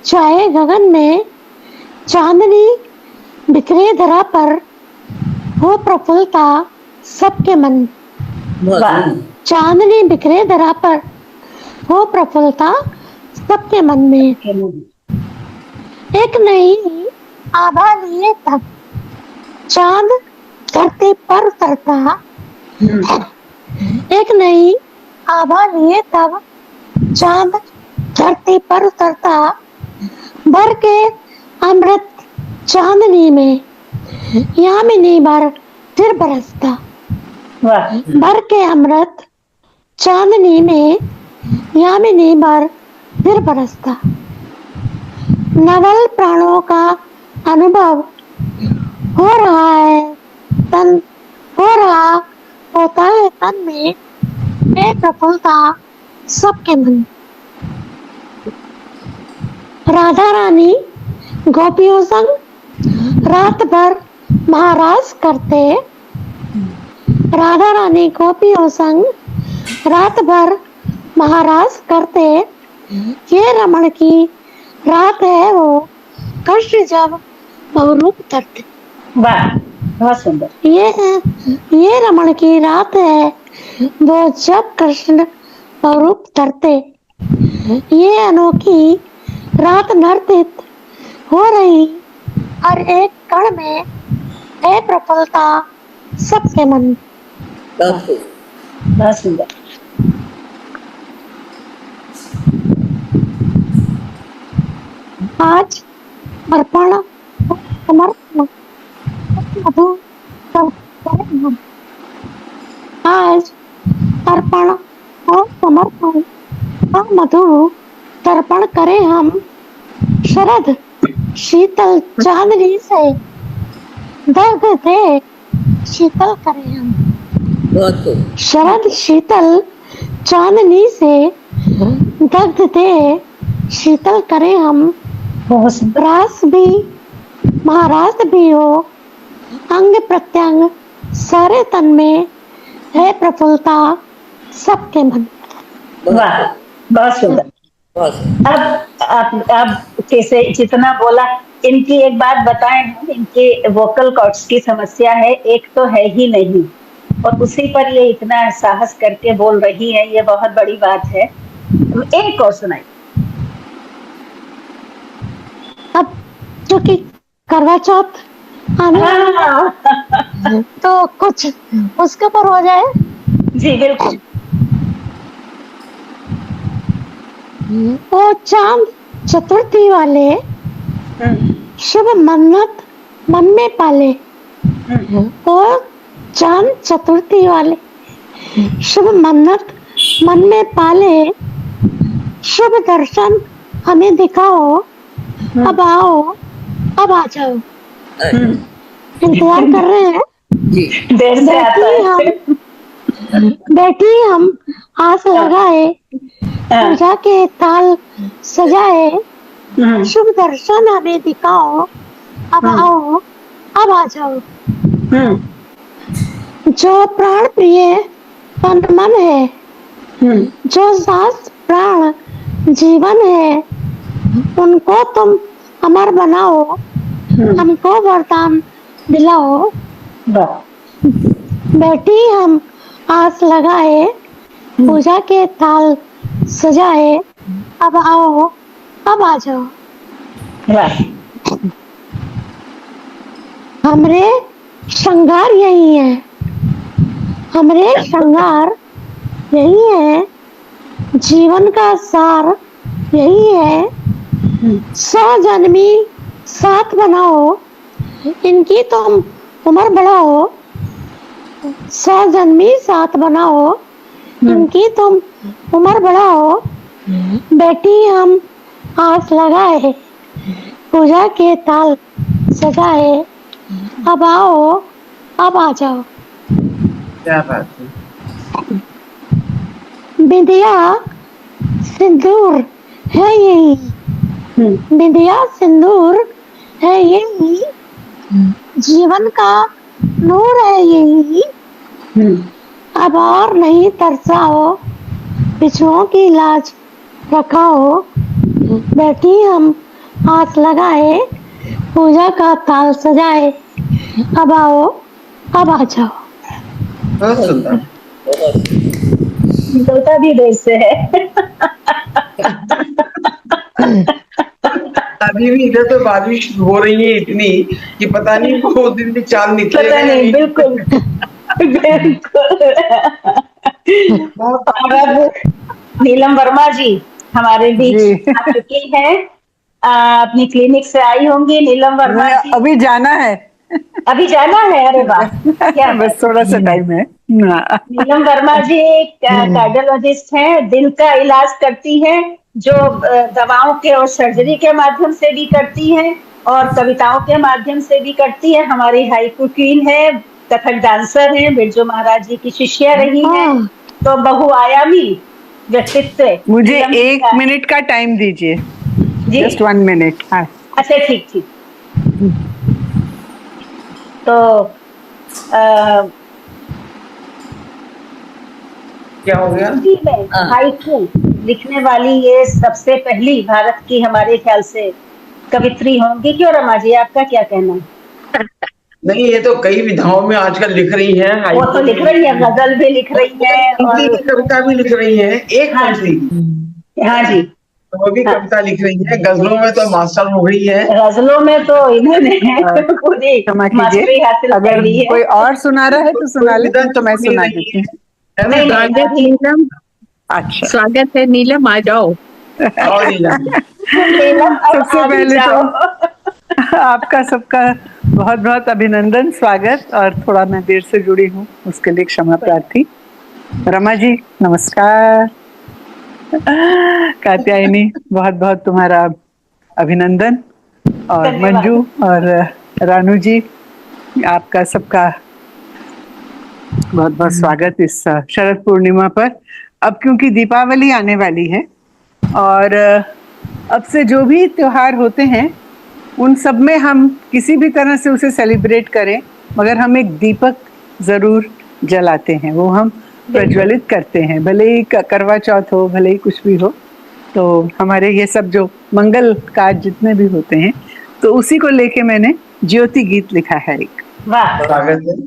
छाए गगन में, चांदनी बिखरे धरा पर हो प्रफुल्लता सबके मन। चांदनी बिखरे धरा पर हो प्रफुल्लता सबके मन में। एक नई आभा लिए तब चांद धरती पर उतरता, एक नई आभा लिए तब चांद धरती पर उतरता, भर के अमृत चांदनी में यामिनी बार फिर बरसता। भर के अमृत चांदनी में यामिनी बार फिर बरसता। नवल प्राणों का अनुभव हो रहा है, तन हो रहा होता है तन में, एक प्रफुल्लता सबके मन। राधा रानी गोपियों संग रात भर महाराज करते, राधा रानी गोपियों संग रात भर महाराज करते, ये रमण की रात है वो कृष्ण जब बहुरूप धरते। वाह बहुत सुंदर। ये रमण की रात है वो जब कृष्ण बहुरूप धरते, ये अनोखी रात नर्तित हो रही हर एक कण में है प्रफुल्लता सबके मन। बहुत सुंदर। आज अर्पण समर्पण मधु आज अर्पण और समर्पण और मधु तर्पण करें हम, शरद शीतल चांदनी से दर्द दे शीतल करें हम। शरद शीतल चांदनी से दर्द दे शीतल करें हम। रास भी महाराज भी हो, अंग प्रत्यंग सारे तन में है प्रफुल्लता सबके मन। वाह बहुत सुंदर। अब कैसे जितना बोला, इनकी एक बात बताएं, इनके वोकल कॉर्ड्स की समस्या है, एक तो है ही नहीं और उसी पर ये इतना साहस करके बोल रही है, ये बहुत बड़ी बात है। एक और सुनाई। अब क्योंकि करवा चौथ आने तो कुछ उसके ऊपर हो जाए। जी बिल्कुल। वो चांद चतुर्थी वाले शुभ मन्नत मन में पाले, वो चांद चतुर्थी वाले शुभ मन्नत मन में पाले, शुभ दर्शन हमें दिखाओ, अब आओ अब आ जाओ। इंतजार कर रहे हैं, देर से आता है। बैठी हम आस लगाए, पूजा के ताल सजाए, शुभ दर्शन हमें दिखाओ, अब आओ, अब आ जाओ। जो प्राण प्रिय तन मन है, जो सांस प्राण जीवन है, उनको तुम अमर बनाओ, हमको वरदान दिलाओ। बैठी हम आस लगाए, पूजा के थाल सजाए, अब आओ, अब आ जाओ। हमरे श्रृंगार यही है, हमरे श्रृंगार यही है, जीवन का सार यही है। 100 जन्मी साथ बनाओ, इनकी तुम उम्र बढ़ाओ। 100 जन्मी साथ बनाओ, इनकी तुम उम्र बढ़ाओ। बेटी हम आस लगाए, पूजा के ताल सजाए, अब आओ, अब आ जाओ। क्या बात है। बिंदिया सिंदूर है यही, बिंदिया सिंदूर है यही, जीवन का नूर है यही। अब और नहीं तरसाओ, पिछुओं की लाज रखाओ। बैठी हम आस लगाए, पूजा का थाल सजाए, अब आओ, अब आ जाओ। बहुत सुंदर। निकलता भी देर से है। अभी भी इधर तो बारिश हो रही है इतनी कि पता नहीं वो दिन भी चांद निकलेगा। पता नहीं, बिल्कुल बिल्कुल। और अब नीलम वर्मा जी हमारे बीच आ चुकी हैं, अपनी क्लिनिक से आई होंगी। नीलम वर्मा जी, अभी जाना है, अभी जाना है? अरे वाह, क्या बस थोड़ा सा टाइम है। नीलम वर्मा जी एक कार्डियोलॉजिस्ट हैं, दिल का इलाज करती हैं, जो दवाओं के और सर्जरी के माध्यम से भी करती हैं और कविताओं के माध्यम से भी करती है। हमारी हाइकू क्वीन है, कथक डांसर हैं, बिरजू महाराज जी की शिष्या रही हैं, तो बहुआयामी व्यक्तित्व। मुझे 1 मिनट का टाइम दीजिए, जस्ट 1 मिनट। हाँ, अच्छा, ठीक ठीक। तो क्या हो गया? हाइकू लिखने वाली ये सबसे पहली भारत की हमारे ख्याल से कवित्री होंगी। क्यों रमा जी, आपका क्या कहना है? नहीं, ये तो कई विधाओं में आजकल लिख रही हैं। वो तो लिख रही है, गजल भी लिख रही है और कविता भी लिख रही है। एक पंक्ति, हाँ जी, वो भी कविता लिख रही है। गजलों में तो मास्टर हो गई है। गजलों में तो इन्होंने पूरी मास्टरी हासिल कर ली है। कोई और सुना रहा है तो सुना ले, तो मैं सुना देती हूँ। स्वागत नीलम, अच्छा, स्वागत है नीलम, आ जाओ। सबसे पहले तो आपका सबका बहुत बहुत अभिनंदन, स्वागत। और थोड़ा मैं देर से जुड़ी हूँ, उसके लिए क्षमा प्रार्थी। रमा जी नमस्कार। कात्यायनी बहुत बहुत तुम्हारा अभिनंदन। और मंजू और रानू जी, आपका सबका बहुत बहुत स्वागत इस शरद पूर्णिमा पर। अब क्योंकि दीपावली आने वाली है और अब से जो भी त्योहार होते हैं उन सब में हम किसी भी तरह से उसे सेलिब्रेट करें, मगर हम एक दीपक जरूर जलाते हैं, वो हम प्रज्वलित करते हैं, भले ही करवा चौथ हो, भले ही कुछ भी हो। तो हमारे ये सब जो मंगल कार्य जितने भी होते हैं, तो उसी को लेके मैंने ज्योति गीत लिखा है एक,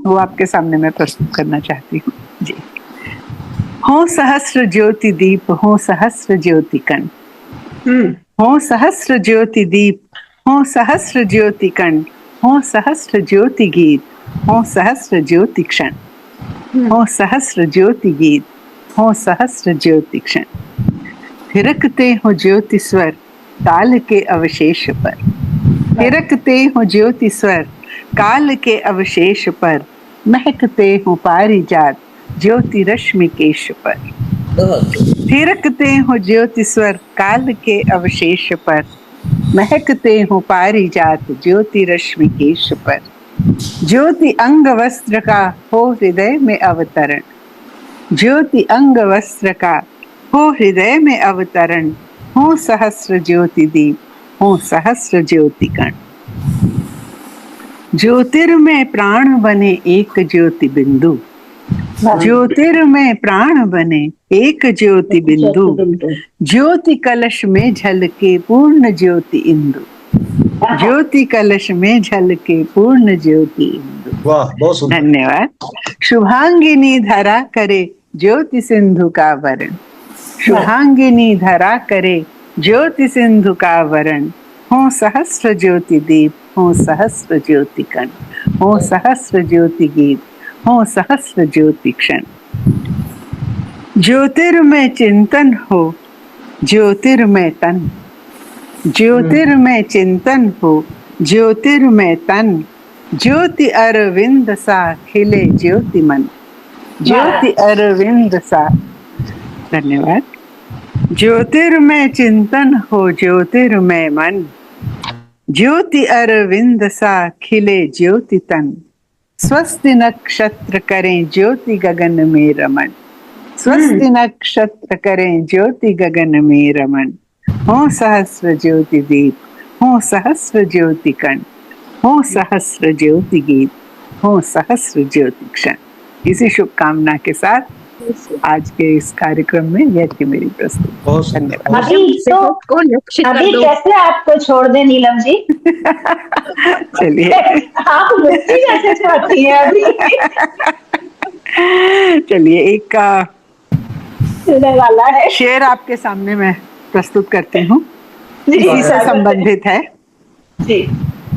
वो आपके सामने मैं प्रस्तुत करना चाहती हूँ जी। हो सहस्र ज्योति दीप, हो सहस्र ज्योति कण, हो सहस्र ज्योति दीप, हो सहस्र ज्योति कण, हो सहस्र ज्योति गीत, हो सहस्र ज्योति क्षण, हो सहस्र ज्योति गीत, हो सहस्र ज्योति क्षण। थिरकते हो ज्योति स्वर काल के अवशेष पर, थिरकते हो ज्योति स्वर काल के अवशेष पर, महकते हो पारिजात ज्योति रश्मि केश पर। थिरकते हो ज्योति स्वर काल के अवशेष पर, महकते हो पारिजात ज्योति रश्मि केश पर। ज्योति अंग वस्त्र का हो हृदय में अवतरण, ज्योति अंग वस्त्र का हो हृदय में अवतरण, हो सहस्र ज्योति दीप, हो सहस्र ज्योति कण। ज्योतिर्मय प्राण बने एक ज्योति बिंदु, ज्योतिर्मय प्राण बने एक ज्योति बिंदु, ज्योति कलश में झलके पूर्ण ज्योति इंदु, ज्योति कलश में झलके पूर्ण ज्योति इंदु। वाह, बहुत सुंदर। धन्यवाद। शुभांगिनी धरा करे ज्योति सिंधु का वरण, शुभांगिनी धरा करे ज्योति सिंधु का वरण, हो सहस्र ज्योति दीप, हो सहस्र ज्योति कण, हो सहस्र ज्योति गीत, हो सहस्र ज्योति क्षण। ज्योतिर्मय चिंतन हो ज्योतिर्मय तन, ज्योतिर्मय चिंतन हो ज्योतिर्मय तन, ज्योति अरविंद सा खिले ज्योति मन, ज्योति अरविंद सा। धन्यवाद। ज्योतिर्मय चिंतन हो ज्योतिर्मय मन, ज्योति अरविंद सा खिले ज्योति तन, स्वस्ति नक्षत्र करें ज्योति गगन में रमण, स्वस्ति नक्षत्र करें ज्योति गगन में रमण, हो सहस्र ज्योति दीप, हो सहस्र ज्योति कण, हो सहस्र ज्योति गीत, हो सहस्र ज्योति क्षण। इसी शुभकामना के साथ आज के इस कार्यक्रम में यह थी मेरी प्रस्तुति। धन्यवाद। अभी कैसे आपको छोड़ दे नीलम जी? चलिए आप मुझसे कैसे छोड़ती हैं अभी? चलिए एक वाला है शेर आपके सामने मैं प्रस्तुत करती हूँ, जी, इसी से संबंधित है। जी।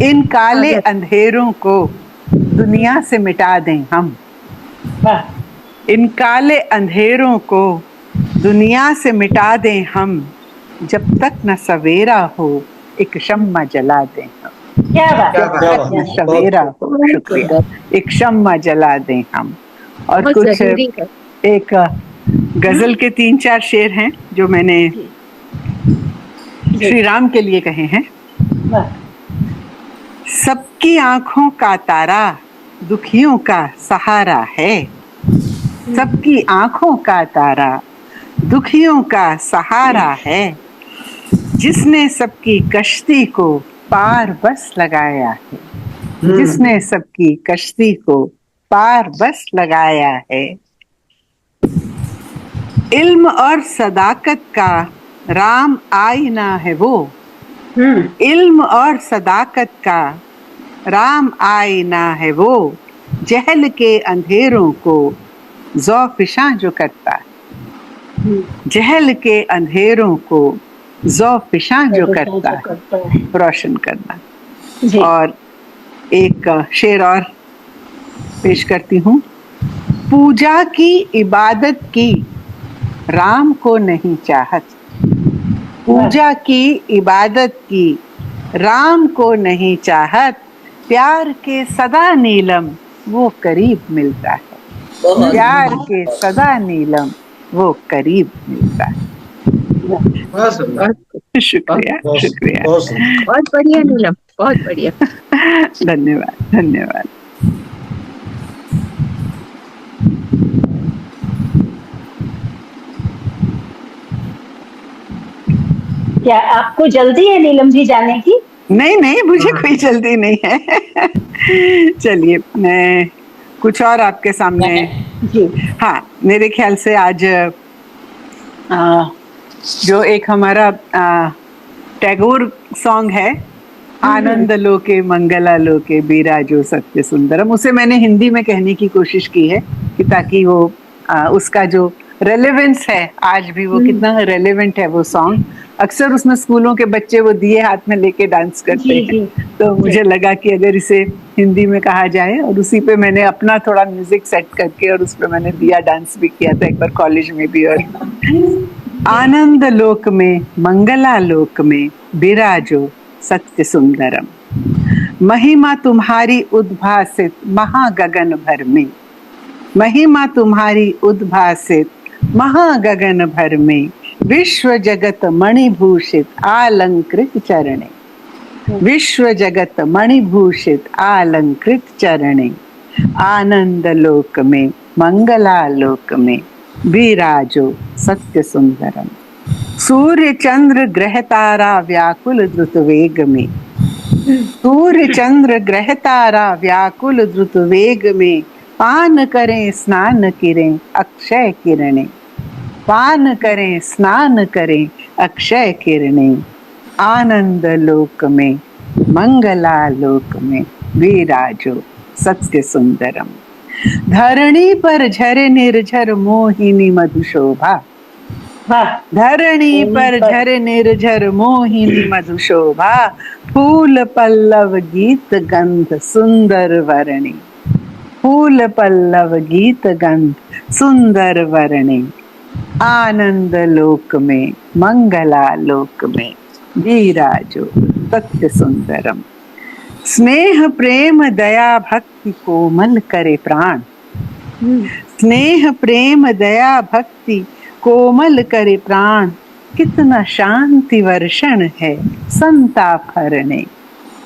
इन काले अंधेरों को दुनिया से मिटा दें हम, इन काले अंधेरों को दुनिया से मिटा दें हम, जब तक न सवेरा हो एक शम्मा जला दें हम। क्या बात है, सवेरा हो, शुक्रिया, एक शम्मा जला दें हम। और कुछ एक गजल के 3-4 शेर हैं जो मैंने श्री राम के लिए कहे हैं। सबकी आंखों का तारा दुखियों का सहारा है, सबकी आंखों का तारा दुखियों का सहारा है, जिसने सबकी कश्ती को पार बस लगाया है, जिसने सबकी कश्ती को पार बस लगाया है। इल्म और सदाकत का राम आईना है वो, इल्म और सदाकत का राम आईना है वो, जहल के अंधेरों को ज़ौफ़िशां जो करता है, जहल के अंधेरों को ज़ौफ़िशां जो करता है, रोशन करना। और एक शेर और पेश करती हूँ। पूजा की इबादत की राम को नहीं चाहत, पूजा की इबादत की राम को नहीं चाहत, प्यार के सदा नीलम वो करीब मिलता है, प्यार के सदा नीलम वो करीब मिलता है। शुक्रिया, शुक्रिया, बहुत बढ़िया नीलम, बहुत बढ़िया। धन्यवाद, धन्यवाद। क्या आपको जल्दी है नीलम जी जाने की? नहीं नहीं, मुझे कोई जल्दी नहीं है। चलिए मैं कुछ और आपके सामने जी। हाँ, मेरे ख्याल से आज जो एक हमारा टैगोर सॉन्ग है, आनंद लोके मंगला लोके बिराजो सत्य सुंदरम, उसे मैंने हिंदी में कहने की कोशिश की है कि ताकि वो उसका जो रेलेवेंस है आज भी, वो कितना रेलेवेंट है वो सॉन्ग। अक्सर उसमें स्कूलों के बच्चे वो दिए हाथ में लेके डांस करते हैं, तो मुझे लगा कि अगर इसे हिंदी में कहा जाए, और उसी पे मैंने अपना थोड़ा म्यूजिक सेट करके और उस पे मैंने दिया डांस भी किया था एक बार कॉलेज में भी। और आनंद लोक में मंगला लोक में बिराजो सत्य सुंदरम, महिमा तुम्हारी उद्भासित महागगन भर में, महिमा तुम्हारी उद्भासित महागगन भर में, विश्व जगत मणिभूषित आलंकृत चरणे, विश्व जगत मणिभूषित आलंकृत चरणे, आनंद लोक में मंगला लोक में विराजो सत्य सुंदरम। सूर्य चंद्र ग्रह तारा व्याकुल द्रुत वेग में, सूर्य चंद्र ग्रह तारा व्याकुल द्रुत वेग में, पान करें स्नान किरें अक्षय किरणें, पान करें स्नान करें अक्षय किरणें, आनंद लोक में मंगला लोक में विराजो सत्य सुंदरम। धरणी पर झरे निर्झर मोहिनी मधुशोभा, धरणी पर झरे निर्झर मोहिनी मधुशोभा, फूल पल्लव गीत गंध सुंदर वर्णी, फूल पल्लव गीत गंध सुंदर वर्णी, आनंद लोक में मंगला लोक में विराजो सत्य सुंदरम। स्नेह प्रेम दया भक्ति कोमल करे प्राण, स्नेह प्रेम दया भक्ति कोमल करे प्राण, कितना शांति वर्षण है संताप हरणे,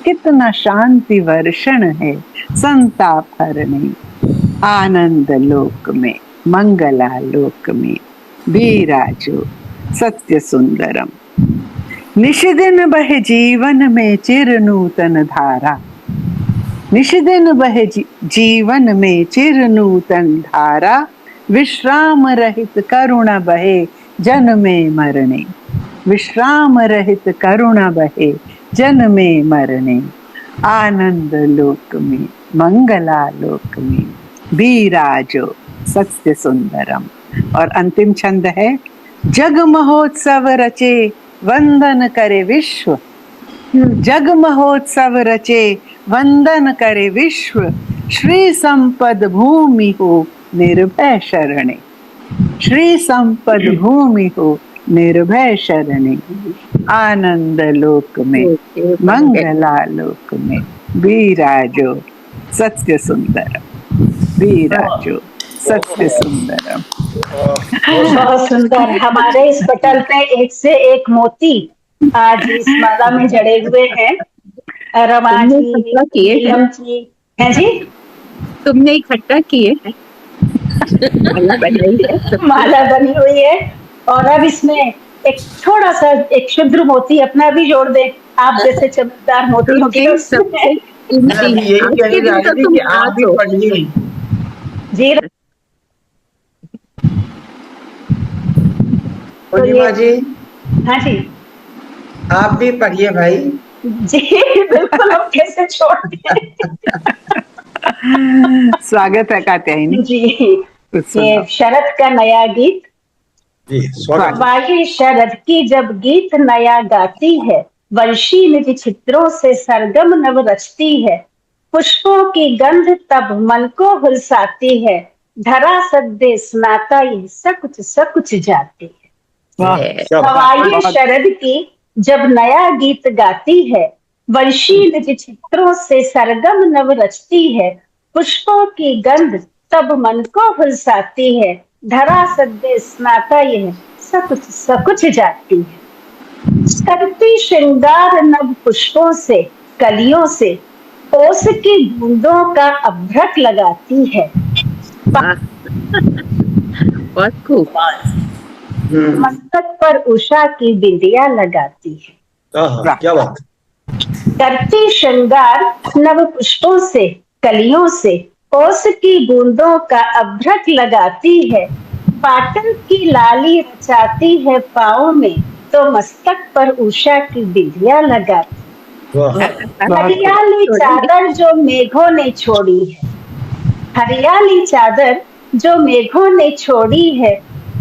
कितना शांति वर्षण है संताप हरणे, आनंद लोक में मंगला लोक में विराजो सत्य सुंदरम। निशिदिन बहे जीवन में चिर नूतन धारा, निशिदिन बहे जीवन में चिर नूतन धारा, विश्राम रहित करुणा बहे जन्मे मरणे, विश्राम रहित करुणा बहे जन्मे मरणे, आनंद लोक में मंगला लोक में विराजो सत्य सुंदरम। और अंतिम छंद है, जग महोत्सव रचे वंदन करे विश्व, जग महोत्सव रचे वंदन करे विश्व, श्री संपद भूमि हो निर्भय शरणे, श्री संपद भूमि हो निर्भय शरणे, आनंद लोक में मंगला लोक में विराजो सत्य सुंदरम, विराजो सत्य सुंदरम। बहुत सुंदर। हमारे इस पटल पे एक से एक मोती आज इस माला में जड़े हुए हैं। रमा जी, नीलम जी, हैं जी, तुमने इकट्ठा किए हैं। माला बनी हुई है और अब इसमें एक थोड़ा सा एक शुद्र मोती अपना भी जोड़ दे, आप जैसे चमकदार मोतियों की आप भी पढ़िए जी। पूर्णिमा जी, हाँ जी, आप भी पढ़िए भाई जी बिल्कुल, हम कैसे छोड़ दें। स्वागत है कात्यायनी जी। ये शरद का नया गीत, जी स्वागत। वाही शरद की जब गीत नया गाती है, वंशी निज चित्रों से सरगम नव रचती है, पुष्पों की गंध तब मन को हुलसाती है, धरा सद्दे स्नाता ये सकुच जाती है। हवाई शरद की जब नया गीत गाती है, वंशी निज चित्रों से सरगम नव रचती है, पुष्पों की गंध तब मन को हुलसाती है, धरा सद्दे स्नाता यह सकुच जाती है, करती श्रृंगार नव पुष्पों से कलियों से, ओस की बूंदों का अभ्रक लगाती है, बहुत खूब, मस्तक पर उषा की बिंदिया लगाती है। क्या बात। करती श्रृंगार नव पुष्पों से कलियों से, ओस की बूंदों का अभ्रक लगाती है, पाटन की लाली रचाती है पाँव में, तो मस्तक पर उषा की बिंदिया लगाती है। हरियाली चादर जो मेघों ने छोड़ी है, हरियाली चादर जो मेघों ने छोड़ी है,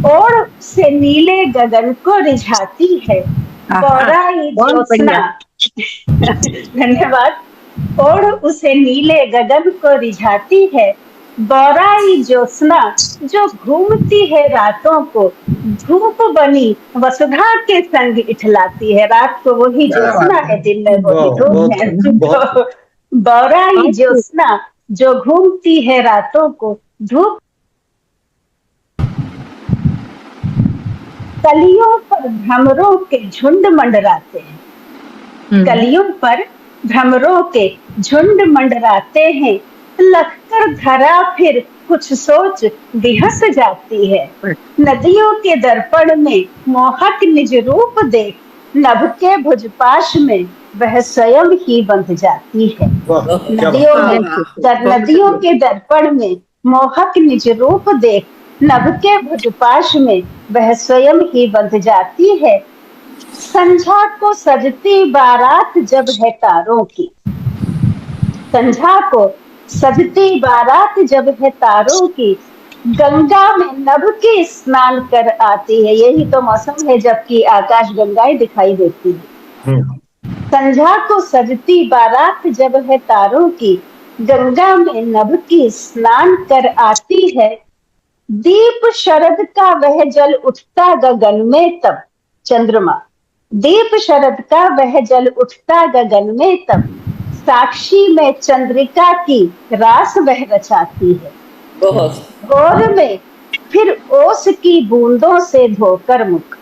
और से नीले गगन को रिझाती है, गौराई ज्योत्सना, धन्यवाद, और उसे नीले गगन को रिझाती है, गौराई ज्योत्सना जो घूमती है रातों को, धूप बनी वसुधा के संग इठलाती है, रात को वही ज्योत्सना है, दिन में वही धूप है, तो गौराई ज्योत्सना जो घूमती है रातों को, धूप कलियों पर भ्रमरों के झुंड मंडराते हैं, कलियों पर भ्रमरों के झुंड मंडराते हैं, लखकर धरा फिर कुछ सोच बिहस जाती है, नदियों के दर्पण में मोहक निज रूप देख, नभ के भुजपाश में वह स्वयं ही बंध जाती है। वाह क्या बात। नदियों के दर्पण में मोहक निज रूप देख, नभ के भुजपाश में वह स्वयं ही बंध जाती है। संझा को सजती बारात जब है तारों की, संझा को सजती बारात जब है तारों की, गंगा में नभ के स्नान कर आती है। यही तो मौसम है जबकि आकाश गंगाएं दिखाई देती है। संझा को सजती बारात जब है तारों की, गंगा में नभ की स्नान कर आती है। दीप शरद का वह जल उठता गगन में तब, चंद्रमा, दीप शरद का वह जल उठता गगन में तब, साक्षी में चंद्रिका की रास वह रचाती है। भोर में फिर ओस की बूंदों से धोकर मुख,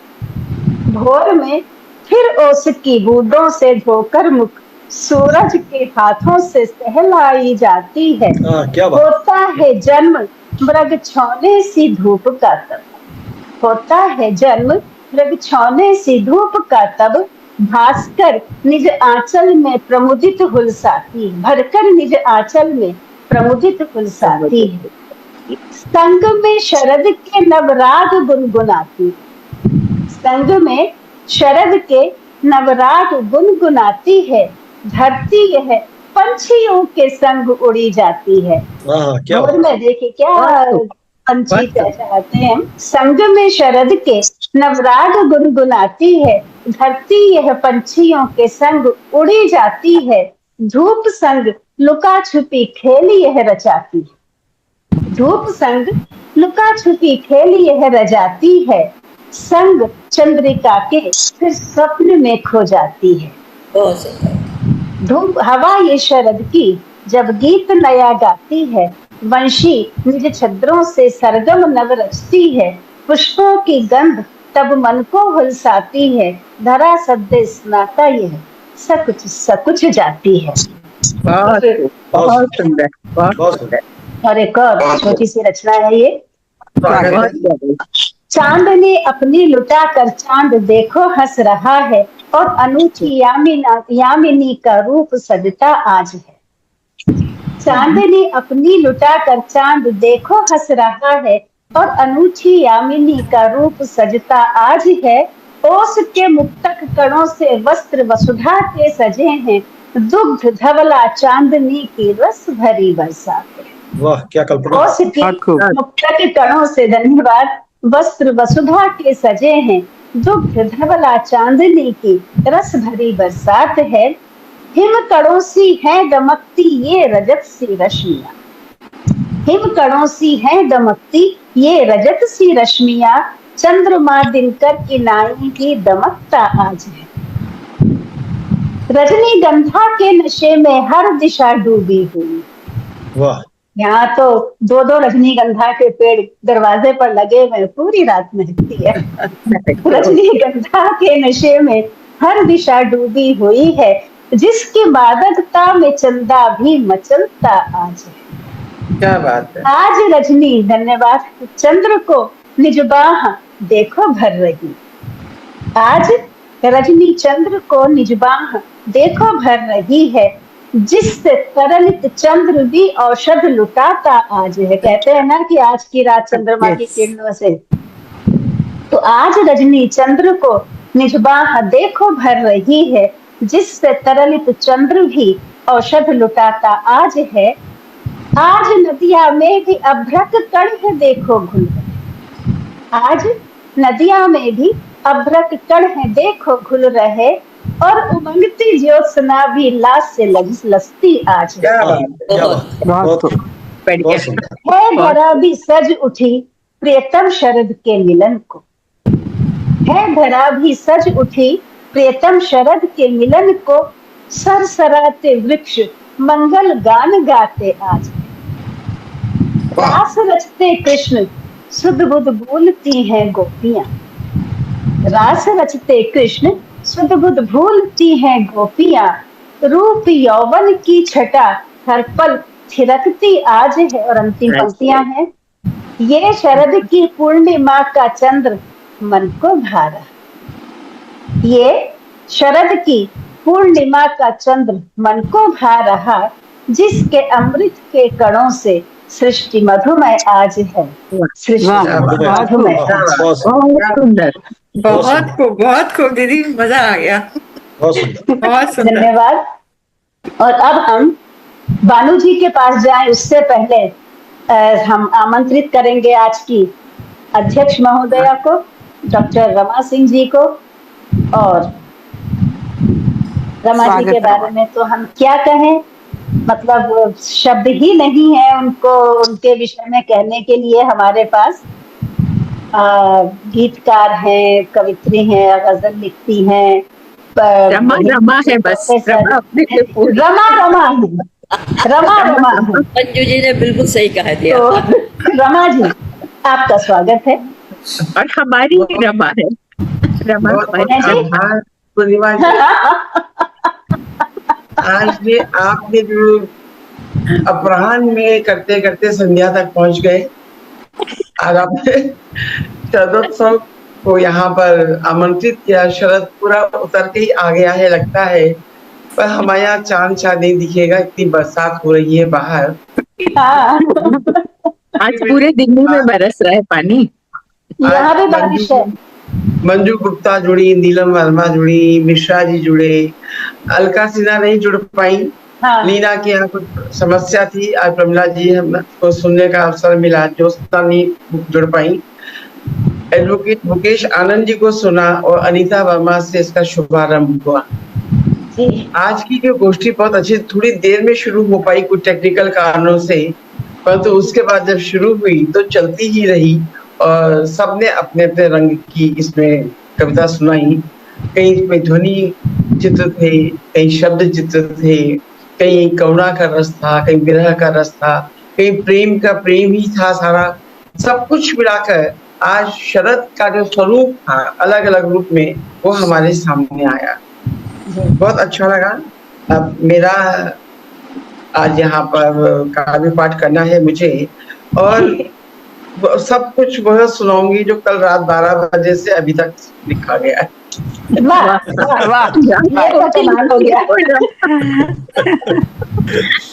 भोर में फिर ओस की बूंदों से धोकर मुख, सूरज के हाथों से सहलाई जाती है। क्या बात। होता है जन्म मृग छौने सी धूप का तब, होता है जन्म मृग छौने सी धूप का तब, भास्कर निज आंचल में प्रमुदित हुलसाती, भरकर निज आंचल में प्रमुदित हुलसाती है। संग में शरद के नवराग गुनगुनाती, संग में शरद के नवराग गुनगुनाती है। धरती यह पंछियों के संग उड़ी जाती है। क्या में देखिए क्या पंछी चाहते हैं। संग में शरद के नवराग गुनगुनाती है, धरती यह पंछियों के संग उड़ी जाती है। धूप संग लुका छुपी खेल यह रचाती है, धूप संग लुका छुपी खेल यह रचाती है। संग चंद्रिका के फिर स्वप्न में खो जाती है। धूप हवा ये शरद की जब गीत नया गाती है, वंशी निज छद्रों से सरगम नव रचती है। पुष्पों की गंध तब मन को हुलसाती है, धरा सद्दे स्नाता यह सकुच जाती है। बहुत सुंदर, बहुत सुंदर। और एक और छोटी सी रचना है ये। चांद ने अपनी लुटा कर चांद देखो हंस रहा है, और अनूठी यामिनी का रूप सजता आज है। चांद ने अपनी लुटा कर चांद देखो हंस रहा है, और अनूठी यामिनी का रूप सजता आज है। ओस के मुक्तक कणों से वस्त्र वसुधा के सजे हैं, दुग्ध धवला चांदनी की रस भरी बरसात है। वाह क्या कल्पना। ओस के मुक्तक कणों से, धन्यवाद, वस्त्र वसुधा के सजे हैं, दुग्ध धवला चांदनी की रस भरी बरसात है। हिम कणों सी है दमकती ये रजत सी रश्मियां, हिम कणों सी है दमकती ये रजत सी रश्मियां, चंद्रमा दिनकर की नाई की दमकता आज है। रजनीगंधा के नशे में हर दिशा डूबी हुई। वाह। यहाँ तो दो दो रजनीगंधा के पेड़ दरवाजे पर लगे हुए, पूरी रात महकती है। रजनीगंधा के नशे में हर दिशा डूबी हुई है, जिसकी मादकता में चंदा भी मचलता आज है। क्या बात है। आज रजनी, धन्यवाद, चंद्र को निज बाह देखो भर रही। आज रजनी चंद्र को निज बाह देखो भर रही है, जिससे तरलित चंद्र भी औषध लुटाता आज है। कहते हैं ना कि आज की रात चंद्रमा की किरणों से, तो आज रजनी चंद्र को निज बाह देखो भर रही है, जिससे तरलित चंद्र भी औषध लुटाता आज है। आज नदिया में भी अभ्रक कण देखो घुल रहे, आज नदिया में भी अभ्रक कण देखो घुल रहे, और उमंगती ज्योत्सना भी लाश से लसती आज है। है धरा भी सज उठी प्रियतम शरद के मिलन को, है धरा भी सज उठी प्रियतम शरद के मिलन को, सरसराते वृक्ष मंगल गान गाते आज है। रास रचते कृष्ण सुध बुध भूलती हैं गोपियां, रास रचते कृष्ण सुध बुध भूलती हैं गोपियां, रूप यौवन की छटा हर पल थिरकती आज है। और अंतिम पंक्तियां हैं। ये शरद की पूर्णिमा का चंद्र मन को भारा, ये शरद की पूर्णिमा का चंद्र मन को भा रहा, जिसके अमृत के कणों से सृष्टि मधुमय आज है। सृष्टि वाह, मधुमय आज। बहुत सुंदर। बहुत खूब, बहुत खूब दीदी, मजा आ गया। बहुत सुंदर। बहुत सुंदर। धन्यवाद। और अब हम बानू जी के पास जाएं, उससे पहले हम आमंत्रित करेंगे आज की अध्यक्ष महोदया को, डॉक्टर रमा सिंह जी को। और रमा जी के बारे में तो हम क्या कहें, मतलब शब्द ही नहीं है उनको, उनके विषय में कहने के लिए हमारे पास। गीतकार हैं, कवित्री हैं, गजल लिखती हैं, रमा रमा है बस, रमा अपने से पूरी। रमा रमा रमा मंजू जी ने बिल्कुल सही कहा दिया। तो रमा जी, आपका स्वागत है। और हमारी रमा है, रमा हमारी। पूर्णिमा जी, आज ये आपने जो अपराह्न में करते करते संध्या तक पहुंच गए, और आपने शरदोत्सव को यहाँ पर आमंत्रित किया। शरद पूरा उतर के ही आ गया है लगता है, पर हमारे यहाँ चांद चांद नहीं दिखेगा, इतनी बरसात हो रही है बाहर। आज पूरे दिल्ली में बरस रहा है पानी। यहाँ भी बारिश है। मंजू गुप्ता जुड़ी, नीलम वर्मा जुड़ी, मिश्रा जी जुड़े, अलका सिन्हा नहीं जुड़ पाई। लीना की यहाँ कुछ समस्या थी, आज प्रमिला जी हमको सुनने का अवसर मिला, ज्योत्सना नहीं जुड़ पाई। एडवोकेट मुकेश आनंद जी को सुना और अनीता वर्मा से इसका शुभारंभ हुआ। आज की जो गोष्ठी बहुत अच्छी, थोड़ी देर में शुरू हो पाई कुछ टेक्निकल कारणों से, परंतु उसके बाद जब शुरू हुई तो चलती ही रही और सबने अपने अपने रंग की इसमें कविता सुनाई। कहीं इसमें ध्वनि चित्र थे, कहीं शब्द चित्र थे, कहीं करुणा का रस था, कहीं विरह का रस था, कहीं प्रेम का प्रेम ही था। सारा सब कुछ मिलाकर आज शरद का जो स्वरूप था अलग अलग रूप में, वो हमारे सामने आया। बहुत अच्छा लगा। अब मेरा आज यहाँ पर काव्य पाठ करना है मुझे, और सब कुछ वह सुनाऊंगी जो कल रात 12 बजे से अभी तक लिखा गया है। वाह वाह, ये तो कमाल हो गया।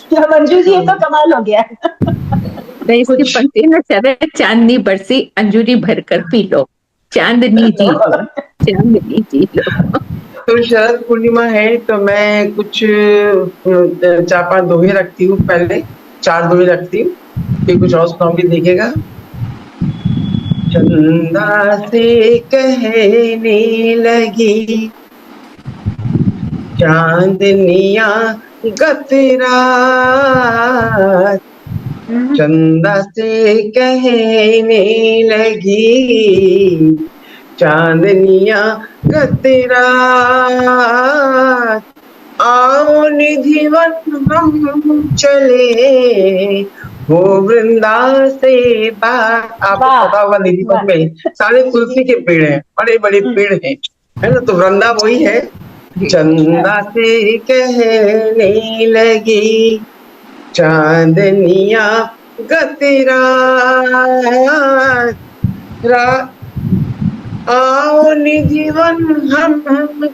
क्या मंजू जी, ये तो कमाल हो गया। इसकी पंक्ति में सवे चांदनी बरसी, अंजूरी भरकर पी लो, चांदनी जी लो, चांदनी जी लो। तो शरद पूर्णिमा है तो मैं कुछ 4-5 दोहे रखती हूँ, पहले 4 दोहे रखती हूँ, फिर कुछ और सुनाऊंगी, देखिएगा। चंदा से कहने लगी चांदनिया गतरा, चंदा से कहने लगी चांदनिया गतरा, आओ निधिवन हम चले वो वृंदा से बात। आपको पता होगा निधिवन में सारे तुलसी के पेड़ हैं, बड़े बड़े पेड़ हैं, है ना, तो वृंदा वही है। चंदा से कहने लगी चांदनिया गतरा, आओ निधिवन हम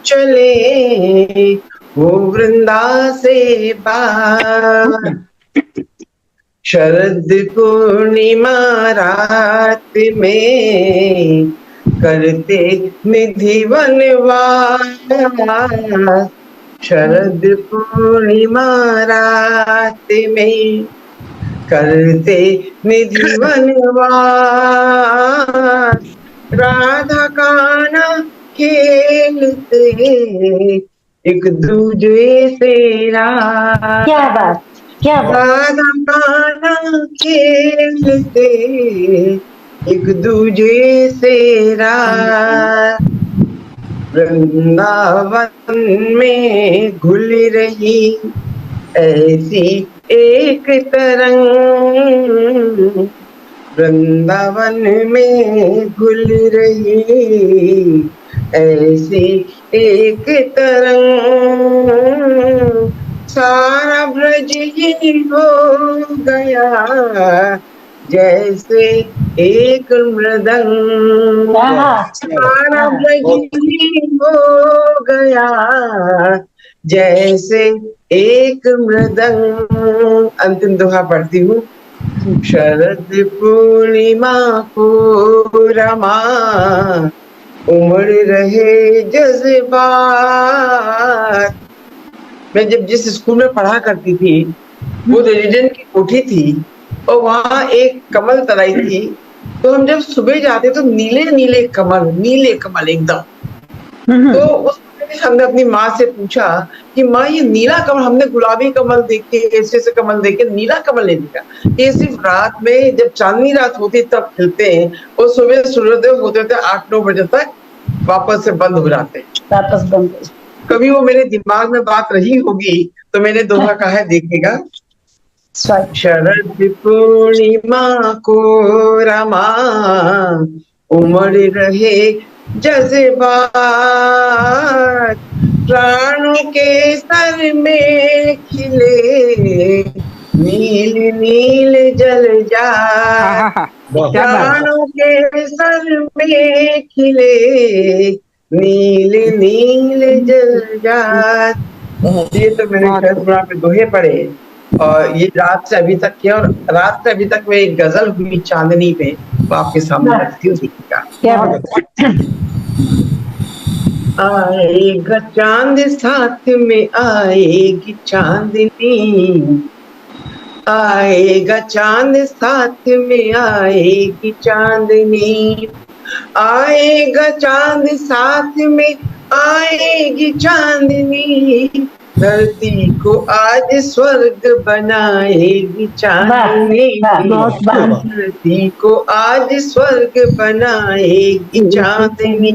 चले वो वृंदा से बात। शरद पूर्णिमा रात में करते निधि वनवास, शरद पूर्णिमा रात में करते निधि वनवास, राधा कान्हा खेलते एक दूजे से रात। क्या बात, क्या बात। राधा कान्हा खेलते एक दूजे से रात, वृंदावन में घुल रही ऐसी एक तरंग, वृंदावन में घुल रही ऐसी एक तरंग, सारा ब्रज ही हो गया जैसे एक मृदंग, सारा ब्रज ही हो गया जैसे एक मृदंग। अंतिम दोहा पढ़ती हूँ। शरद पूर्णिमा को रमा, उमड़ रहे जज्बात। मैं जब जिस स्कूल में पढ़ा करती थी वो रेजिडेंट की कोठी थी और वहां एक कमल तराई थी, तो हम जब सुबह जाते तो नीले नीले कमल एकदम। तो उस हमने अपनी माँ से पूछा कि माँ ये नीला कमल, हमने गुलाबी कमल देखे, ऐसे कमल देखे, नीला कमल नहीं दिखा। ये सिर्फ रात में जब चांदनी रात होती तब खिलते हैं और सुबह सूर्योदय होते होते 8-9 बजे तक वापस से बंद हो जाते हैं, वापस बंद। कभी वो मेरे दिमाग में बात रही होगी तो मैंने दोहा कहा है, देखिएगा। शरद पूर्णिमा को रमा, उमड़ रहे जज्बात, प्राणों के सर में खिले नील नील जल जा। प्राणों के सर में खिले नील नील जल जात। ये तो मैंने शरद पे दोहे पढ़े और ये रात से अभी तक किया, और रात से अभी तक में एक गजल हुई चांदनी पे, वो आपके सामने रखती हूँ। आएगा चांद साथ में आएगी चांदनी, आएगा चांद साथ में आएगी चांदनी, आएगा चांद साथ में आएगी चांदनी, धरती को आज स्वर्ग बनाएगी चांदनी, धरती को आज स्वर्ग बनाएगी चांदनी।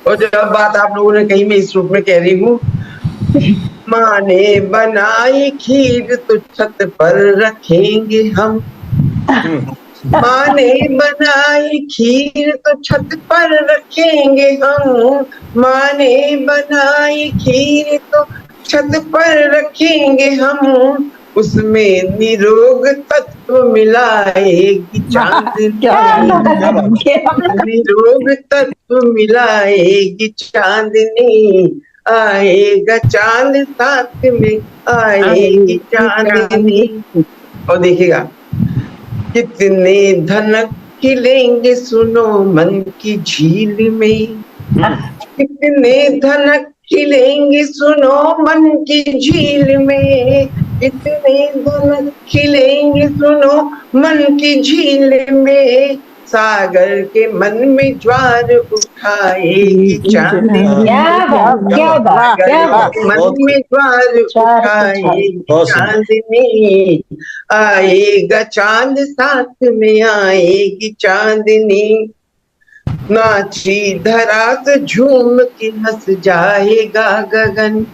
और जब बात आप लोगों ने कही मैं इस रूप में कह रही हूँ। माँ ने बनाई खीर तो छत पर रखेंगे हम, माँ ने बनाई खीर तो छत पर रखेंगे हम, माँ ने बनाई खीर तो छत पर रखेंगे हम, उसमें निरोग तत्व मिलाएगी चांदनी, निरोग तत्व मिलाएगी चांदनी, आएगा चांद साथ में आएगी चांदनी। और देखिएगा, कितने धनक खिलेंगे सुनो मन की झील में, कितने धनक खिलेंगे सुनो मन की झील में, कितने धनक खिलेंगे सुनो मन की झील में, सागर के मन में ज्वार उठाएगी चांदनी, मन में ज्वार उठाएगी चांदनी, आएगा चांद साथ में आएगी चांदनी, नाची धरा तो झूम के हंस जाएगा गगन,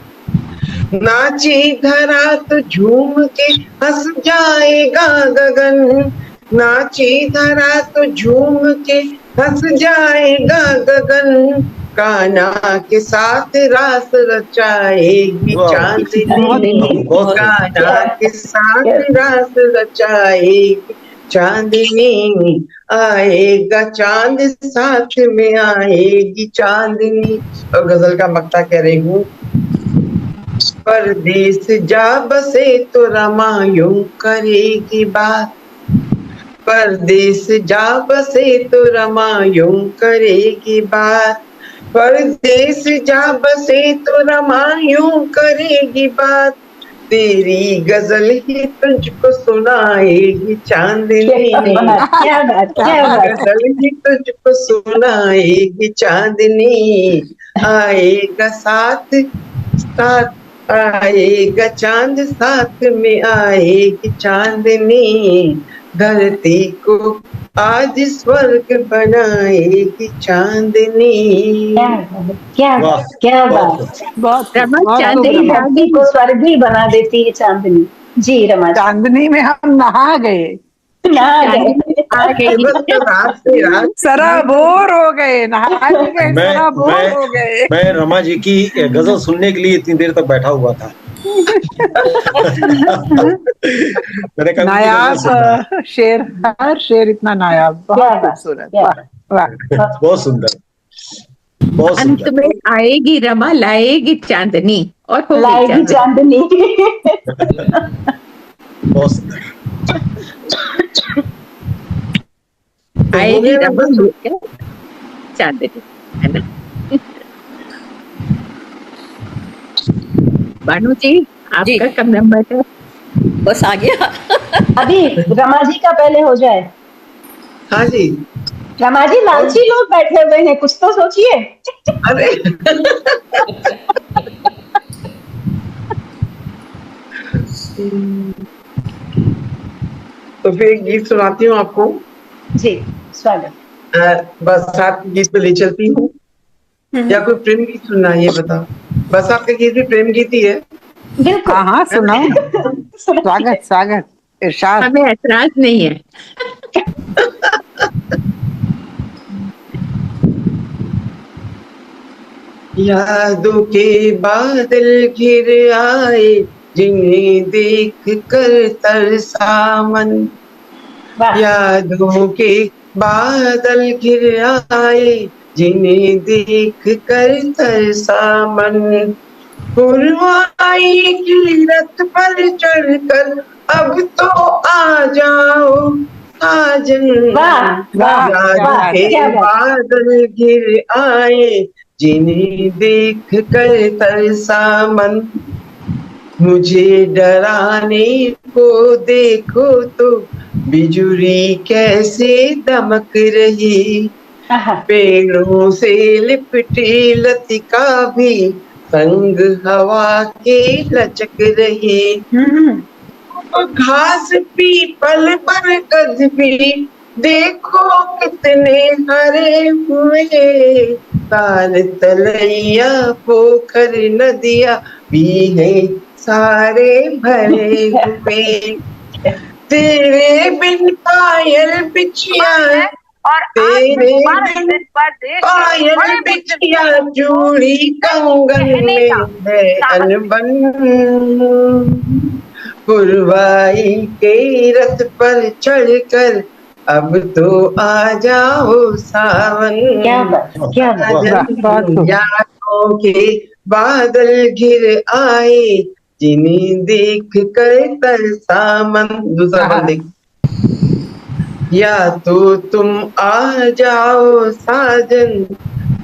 नाची धरा तो झूम के हंस जाएगा गगन, नाची धरा तो झूम के हंस जाएगा गगन, कान्हा के साथ रास रचाएगी चांदनी, कान्हा के साथ रास रचाएगी चांदनी, आएगा चांद साथ में आएगी चांदनी। और गजल का मक्ता कह रही हूँ। परदेस जा बसे तो रमा यूं करेगी बात, परदेस जा बसे तो रमा यूं करेगी बात, परदेस जा बसे तो रमा यूं करेगी बात, तेरी गजल ही तुझको सुनाएगी चांदनी, गजल ही तुझको सुनाएगी चांदनी, आएगा साथ साथ आएगा चांद साथ में आएगी चांदनी, धरती को आज स्वर्ग बनाएगी चांदनी। क्या बात, चांदनी को स्वर्ग ही बना देती है चांदनी। जी रमा, चांदनी में हम नहा गए, सराबोर हो गए, नहा गए, सराबोर हो गए। मैं रमा जी की गजल सुनने के लिए इतनी देर तक बैठा हुआ था। नायाब शेर, हर शेर इतना नायाब, बहुत खूबसूरत, वाह बहुत सुंदर। बहुत अंत सुंदर। में आएगी रमा, लाएगी चांदनी और होगी लाएगी चांदनी। चांदनी। बहुत सुंदर। तो हो आएगी गया ना रमा बस? लेकर चांदनी, है ना? बानू जी, आपका कब नंबर है? बस आ गया। अभी रमा जी का पहले हो जाए। हाँ जी। रमा जी, लालची लोग बैठे हुए हैं, कुछ तो सोचिए। अरे तो फिर एक गीत सुनाती हूँ आपको। जी, स्वागत। बरसात के गीत पे ले चलती हूँ या कोई प्रेम गीत सुनना है, ये बताओ। बरसात का गीत भी प्रेम गीत ही है। बिल्कुल। हाँ हाँ, सुनाओ ना। स्वागत स्वागत, इरशाद। हमें ऐतराज नहीं है। यादों के बादल घिर आए, जिन्हें देख कर तरसा मन। यादों के बादल घिर आए, जिन्हें देख कर तरसा मन। पुरवाई की रथ पर चढ़कर अब तो आ जाओ साजन। यादों के बादल घिर आए, जिन्हें देख कर तरसा मन। मुझे डराने को देखो तो बिजुली कैसे दमक रही। पेड़ों से लिपटी लतिका भी संग हवा के लचक रही। घास पीपल बरगद भी देखो कितने हरे हुए। ताल तलैया पोखर नदिया भी है सारे भरे हुए। तेरे बिन पायल बिछिया, तेरे बिन पायल बिछिया चूड़ी कंगन में है अनबन। पुरवाई के रथ पर चढ़कर अब तो आ जाओ सावन। यादों के बादल घिर आए, जिन्हें देख कर तरसा मन। दूसरा बंद देख। या तो तुम आ जाओ साजन,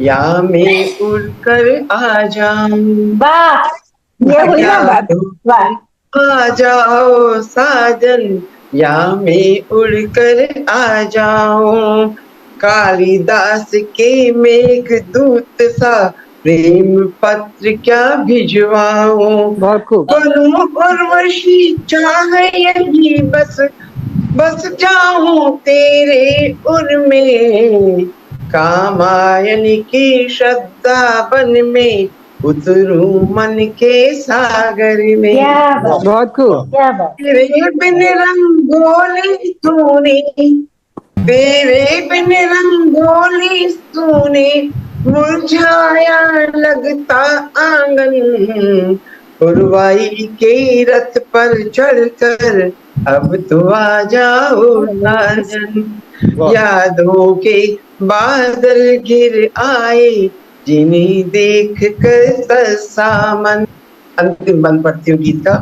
या मैं उड़कर आ जाऊं। आ जाओ साजन, या मैं उड़कर आ जाऊं। कालिदास के मेघदूत सा प्रेम पत्र क्या भिजवाऊं। करूं उर्वशी चाह यही बस, बस जाऊं तेरे उर में। कामायन की श्रद्धा बन में उतरूं मन के सागर में। बहुत खूब। तेरे बिन रंगोली तूने, तेरे बिन रंगोली तूने मुरझाया लगता आंगन। पुरवाई के रथ पर चढ़कर अब तो आ जाओ साजन। यादों के बादल घिर आए, जिन्हें देख कर तरसा मन। अंतिम बंद पढ़ती हूँ गीत का।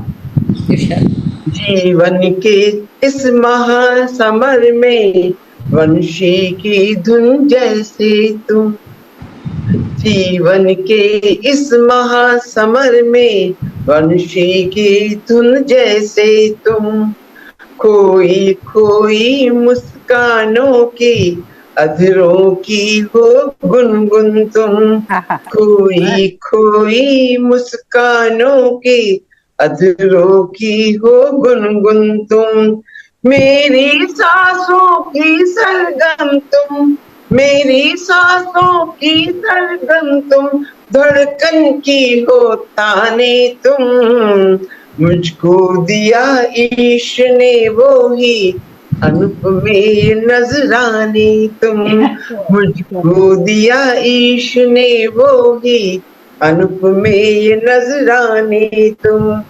जीवन के इस महासमर में वंशी की धुन जैसे तुम। जीवन के इस महासमर में वंशी की धुन जैसे तुम। खोई खोई मुस्कानों की अधरों की हो गुनगुन तुम। खोई खोई मुस्कानों की अधरों की हो गुनगुन तुम। मेरी सांसों की सरगम तुम, मेरी सांसों की सरगम तुम। धड़कन की हो ताने तुम। मुझको दिया ईश ने वो ही अनुपमेय नजराने तुम। मुझको दिया ईश ने वो ही अनुपमेय नजराने तुम।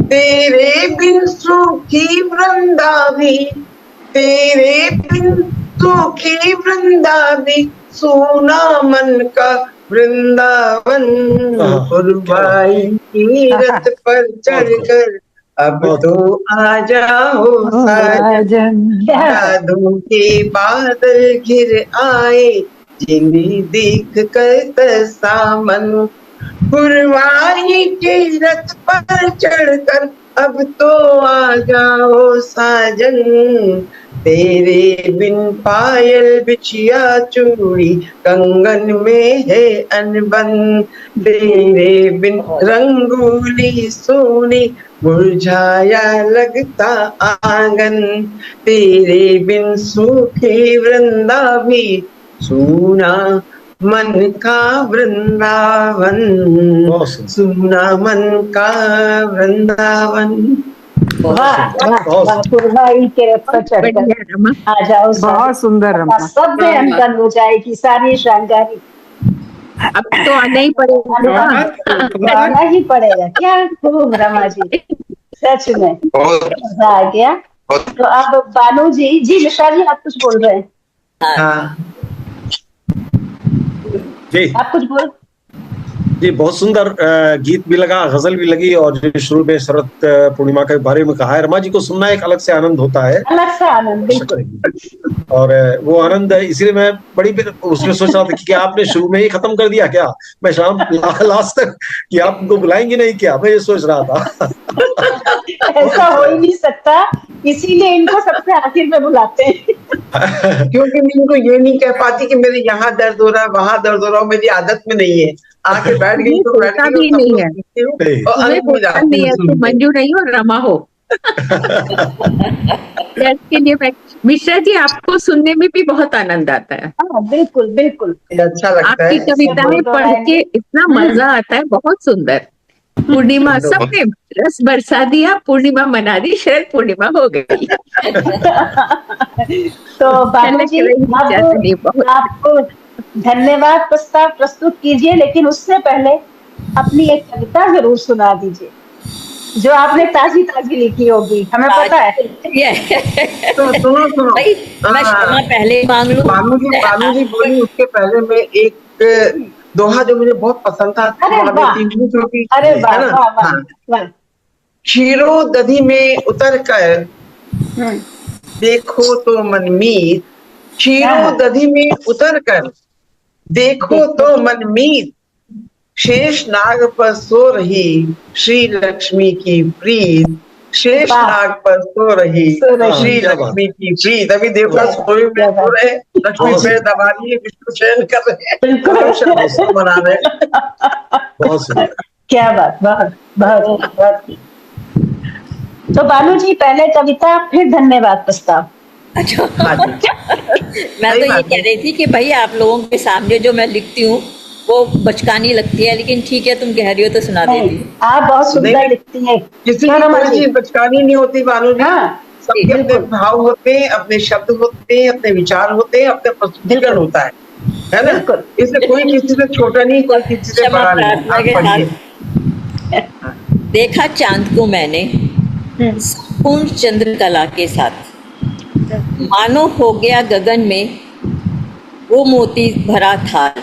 तेरे बिन सूखी वृंदा भी, तेरे बिन सूखी वृंदा भी सूना मन का वृंदावन पुरवाई की रथ पर चढ़कर अब तो आ जाओ साजन, यादों के बादल घिर आए जिन्हें देख कर तरसामन, पुरवाई के रथ पर चढ़कर अब तो आ जाओ साजन, तेरे बिन पायल बिछिया चूड़ी कंगन में है अनबन, तेरे बिन रंगोली सोनी मुरझाया लगता आंगन, तेरे बिन सूखे वृंदा भी सूना मन का वृंदावन, सूना मन का वृंदावन। वाह वाह वाह, पुरवाई के रथ पर चढ़कर आ जाओ साजन। बहुत सुंदर रमा। सब में अनबन हो जाएगी सारी श्रृंगारी। अब तो आना ही पड़ेगा, आना ही पड़ेगा। क्या खूब रमा जी, सच में मजा आ गया। तो अब बानू जी, जी मिश्रा जी आप कुछ बोल रहे हैं? हाँ जी आप कुछ बोल। जी, बहुत सुंदर गीत भी लगा, गजल भी लगी, और जो शुरू में शरद पूर्णिमा के बारे में कहा है, रमा जी को सुनना एक अलग से आनंद होता है, अलग सा आनंद, बिल्कुल। और वो आनंद है, इसलिए मैं बड़ी उसमें सोच रहा था कि आपने शुरू में ही खत्म कर दिया क्या, मैं शाम लास्ट तक कि आप उनको बुलाएंगे नहीं क्या, मैं ये सोच रहा था। ऐसा हो ही नहीं सकता, इसीलिए इनको सबसे आखिर में बुलाते हैं। क्योंकि मैं इनको ये नहीं कह पाती कि मेरे यहाँ दर्द हो रहा है वहां दर्द हो रहा है, मेरी आदत में नहीं है। आके बैठ गई तो बैठ गई, भी नहीं है, और अंत में जाती नहीं है, तुम मंजू नहीं हो, रमा हो। इसके लिए मिश्रा जी आपको सुनने में भी बहुत आनंद आता है। हाँ बिल्कुल बिल्कुल, अच्छा लगता है। आपकी कविताएं पढ़ के इतना मजा आता है, बहुत सुंदर। पूर्णिमा, सबने रस बरसा दिया, पूर्णिमा मना दी, शरद पूर्णिमा हो गई। तो बानू जी अब आपको धन्यवाद प्रस्ताव प्रस्तुत कीजिए, लेकिन उससे पहले अपनी एक कविता जरूर सुना दीजिए जो आपने ताजी ताजी लिखी होगी, हमें पता है। तो सुनो सुनो भाई, मैं क्षमा पहले मांग लूं। बानू जी बोली, उसके पहले मैं एक दोहा जो मुझे बहुत पसंद था, अरे वाह, क्षीरो दधी में उतर कर देखो तो मनमीत, क्षीरो दधी में उतर कर देखो तो मनमीत, शेष नाग पर सो रही श्री लक्ष्मी की प्रीत, शेष नाग पर सो रही श्री लक्ष्मी की प्रीत। अभी देखो सोए में सो रहे, लक्ष्मी पैर दबा रही है, विष्णु शयन कर रहे हैं, बना रहे। क्या बात, बहुत। तो बानू जी पहले कविता फिर धन्यवाद प्रस्ताव। अच्छा मैं तो ये कह रही थी कि भाई आप लोगों के सामने जो मैं लिखती हूँ वो बचकानी लगती है, लेकिन ठीक है तुम कह रही हो तो सुना देती हूँ। आप बहुत सुंदर लिखती हैं। किसी की कोई चीज बचकानी नहीं होती बानू जी। सबके अपने भाव होते हैं, अपने शब्द होते हैं, अपने विचार होते हैं, अपने प्रस्तुतिकरण होता है ना। इसलिए कोई किसी से छोटा नहीं, कोई किसी से बड़ा नहीं। देखा चांद को मैंने संपूर्ण चंद्रकला के साथ, मानो हो गया गगन में वो मोती भरा थाल,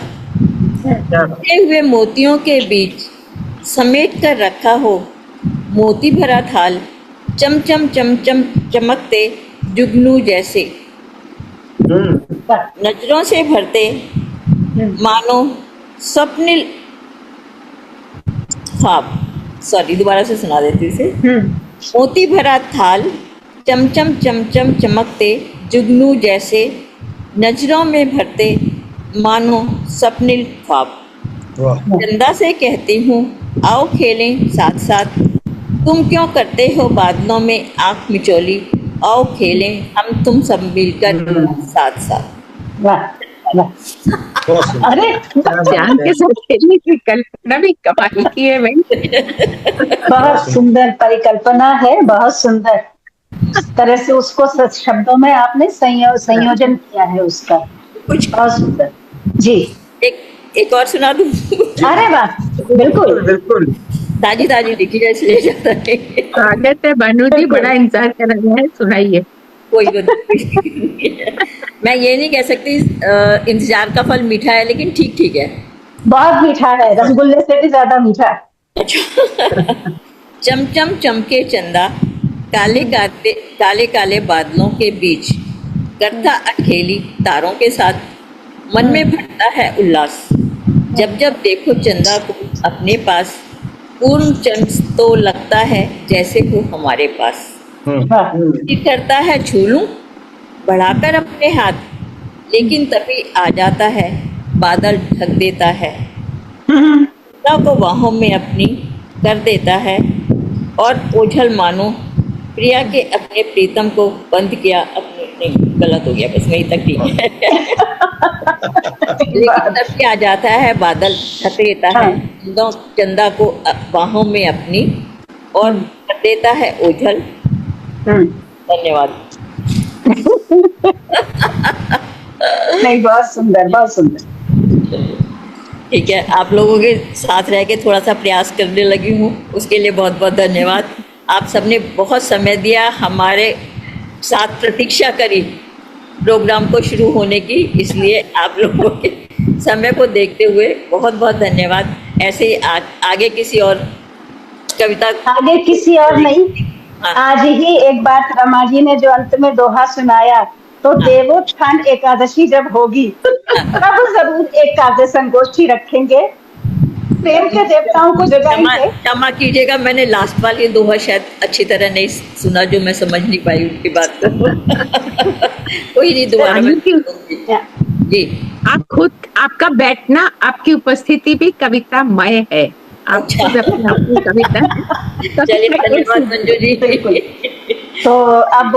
टूटे हुए मोतियों के बीच समेट कर रखा हो मोती भरा थाल, चमचम चमचम चमकते जुगनू जैसे, नजरों से भरते मानो स्वप्निल ख्वाब। सॉरी, दोबारा से सुना देती इसे। मोती भरा थाल, चमचम चमचम चमकते जुगनू जैसे, नजरों में भरते मानो स्वप्निल ख्वाब। चंदा से कहती हूँ आओ खेलें साथ साथ, तुम क्यों करते हो बादलों में आंख मिचोली, आओ खेलें हम तुम सब मिलकर साथ साथ। वाह वाह, अरे चांद के साथ खेलने की कल्पना भी कमाल की है भाई। बहुत सुंदर परिकल्पना है, बहुत सुंदर तरह से उसको शब्दों में आपने संयोजन किया है उसका, बहुत सुंदर। जी एक और सुना दूं? अरे वाह, बिल्कुल बिल्कुल, ताजी ताजी लिखी है इसलिए जाता है। स्वागत है बानू जी, बड़ा इंतजार कर रहे हैं, सुनाइए। कोई बात मैं ये नहीं कह सकती इंतजार का फल मीठा है, लेकिन ठीक ठीक है। बहुत मीठा है, रसगुल्ले से भी ज्यादा मीठा। चमचम चमके चंदा काले काले बादलों के बीच करता अकेली तारों के साथ, मन में भरता है उल्लास। जब जब देखो चंदा को अपने पास, पूर्ण चंद तो लगता है जैसे हो हमारे पास। जी करता है छू लूं बढ़ाकर अपने हाथ, लेकिन तभी आ जाता है बादल ढक देता है, चंदा को बाहों में अपनी कर देता है और ओझल मानो प्रिया के अपने प्रीतम को बंद किया अपने। नहीं, गलत हो गया, बस वहीं तक ठीक है। लेकिन तभी आ जाता है बादल ढक देता है चंदा को बाहों में अपनी और कर देता है ओझल। धन्यवाद। नहीं, बहुत सुंदर, बहुत सुंदर। ठीक है, आप लोगों के साथ रह के थोड़ा सा प्रयास करने लगी हूँ, उसके लिए बहुत बहुत धन्यवाद। आप सबने बहुत समय दिया, हमारे साथ प्रतीक्षा करी प्रोग्राम को शुरू होने की, इसलिए आप लोगों के समय को देखते हुए बहुत बहुत धन्यवाद। ऐसे ही आगे किसी और कविता, आगे किसी और नहीं, आज ही एक बात रमा जी ने जो अंत में दोहा सुनाया, तो देवोत्थान एकादशी जब होगी तब जरूर एक काव्य संगोष्ठी रखेंगे, प्रेम के देवताओं को जगाएंगे। क्षमा कीजिएगा, मैंने लास्ट वाली दोहा शायद अच्छी तरह नहीं सुना, जो मैं समझ नहीं पाई उनकी बात को। कोई नहीं, दोबारा जी। आप खुद, आपका बैठना, आपकी उपस्थिति भी कवितामय है। आप खुद अपनी कविता। चलिए, धन्यवाद मंजू जी। तो अब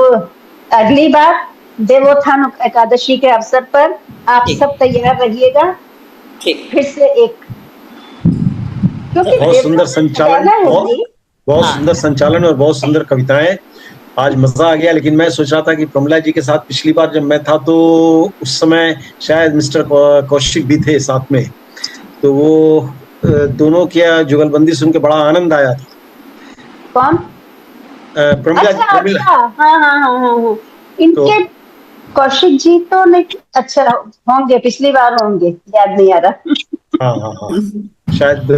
अगली बार देवोत्थान एकादशी के अवसर पर आप सब तैयार रहिएगा। फिर से एक बहुत सुंदर संचालन, बहुत सुंदर संचालन और बहुत सुंदर कविताएं। आज मजा आ गया। लेकिन मैं सोच रहा था कि प्रमिला जी के साथ पिछली बार जब मैं था तो उस समय शायद मिस्टर कौशिक भी थे साथ में, तो वो दोनों की जुगलबंदी सुन के बड़ा आनंद आया था। कौन? प्रमिला जी। हाँ। इनके कौशिक जी तो नहीं, अच्छा होंगे, पिछली बार होंगे, याद नहीं आ रहा। हाँ, शायद।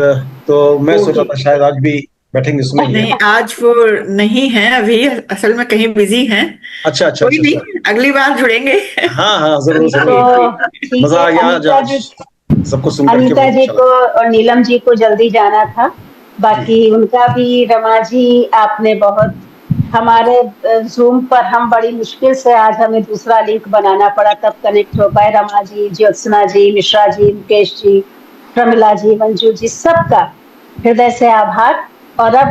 तो मैं सोच रहा था शायद आज भी बैठेंगे उसमें। नहीं, आज वो नहीं है अभी, असल में कहीं बिजी हैं। अच्छा। कोई नहीं, अगली बार जुड़ेंगे। हाँ, जरूर। मजा आ गया आज सबको सुनकर। अनीता जी को और नीलम जी को जल्दी जाना था, बाकी उनका भी। रमा जी, आपने बहुत, हमारे जूम पर हम बड़ी मुश्किल से आज हमें दूसरा लिंक बनाना पड़ा, तब कनेक्ट हो पाए। रमा जी, ज्योत्सना जी, मिश्रा जी, मुकेश जी, प्रमिला जी, मंजू जी, सबका हृदय से आभार। और अब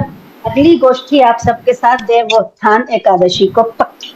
अगली गोष्ठी आप सबके साथ देवोत्थान एकादशी को पक्की।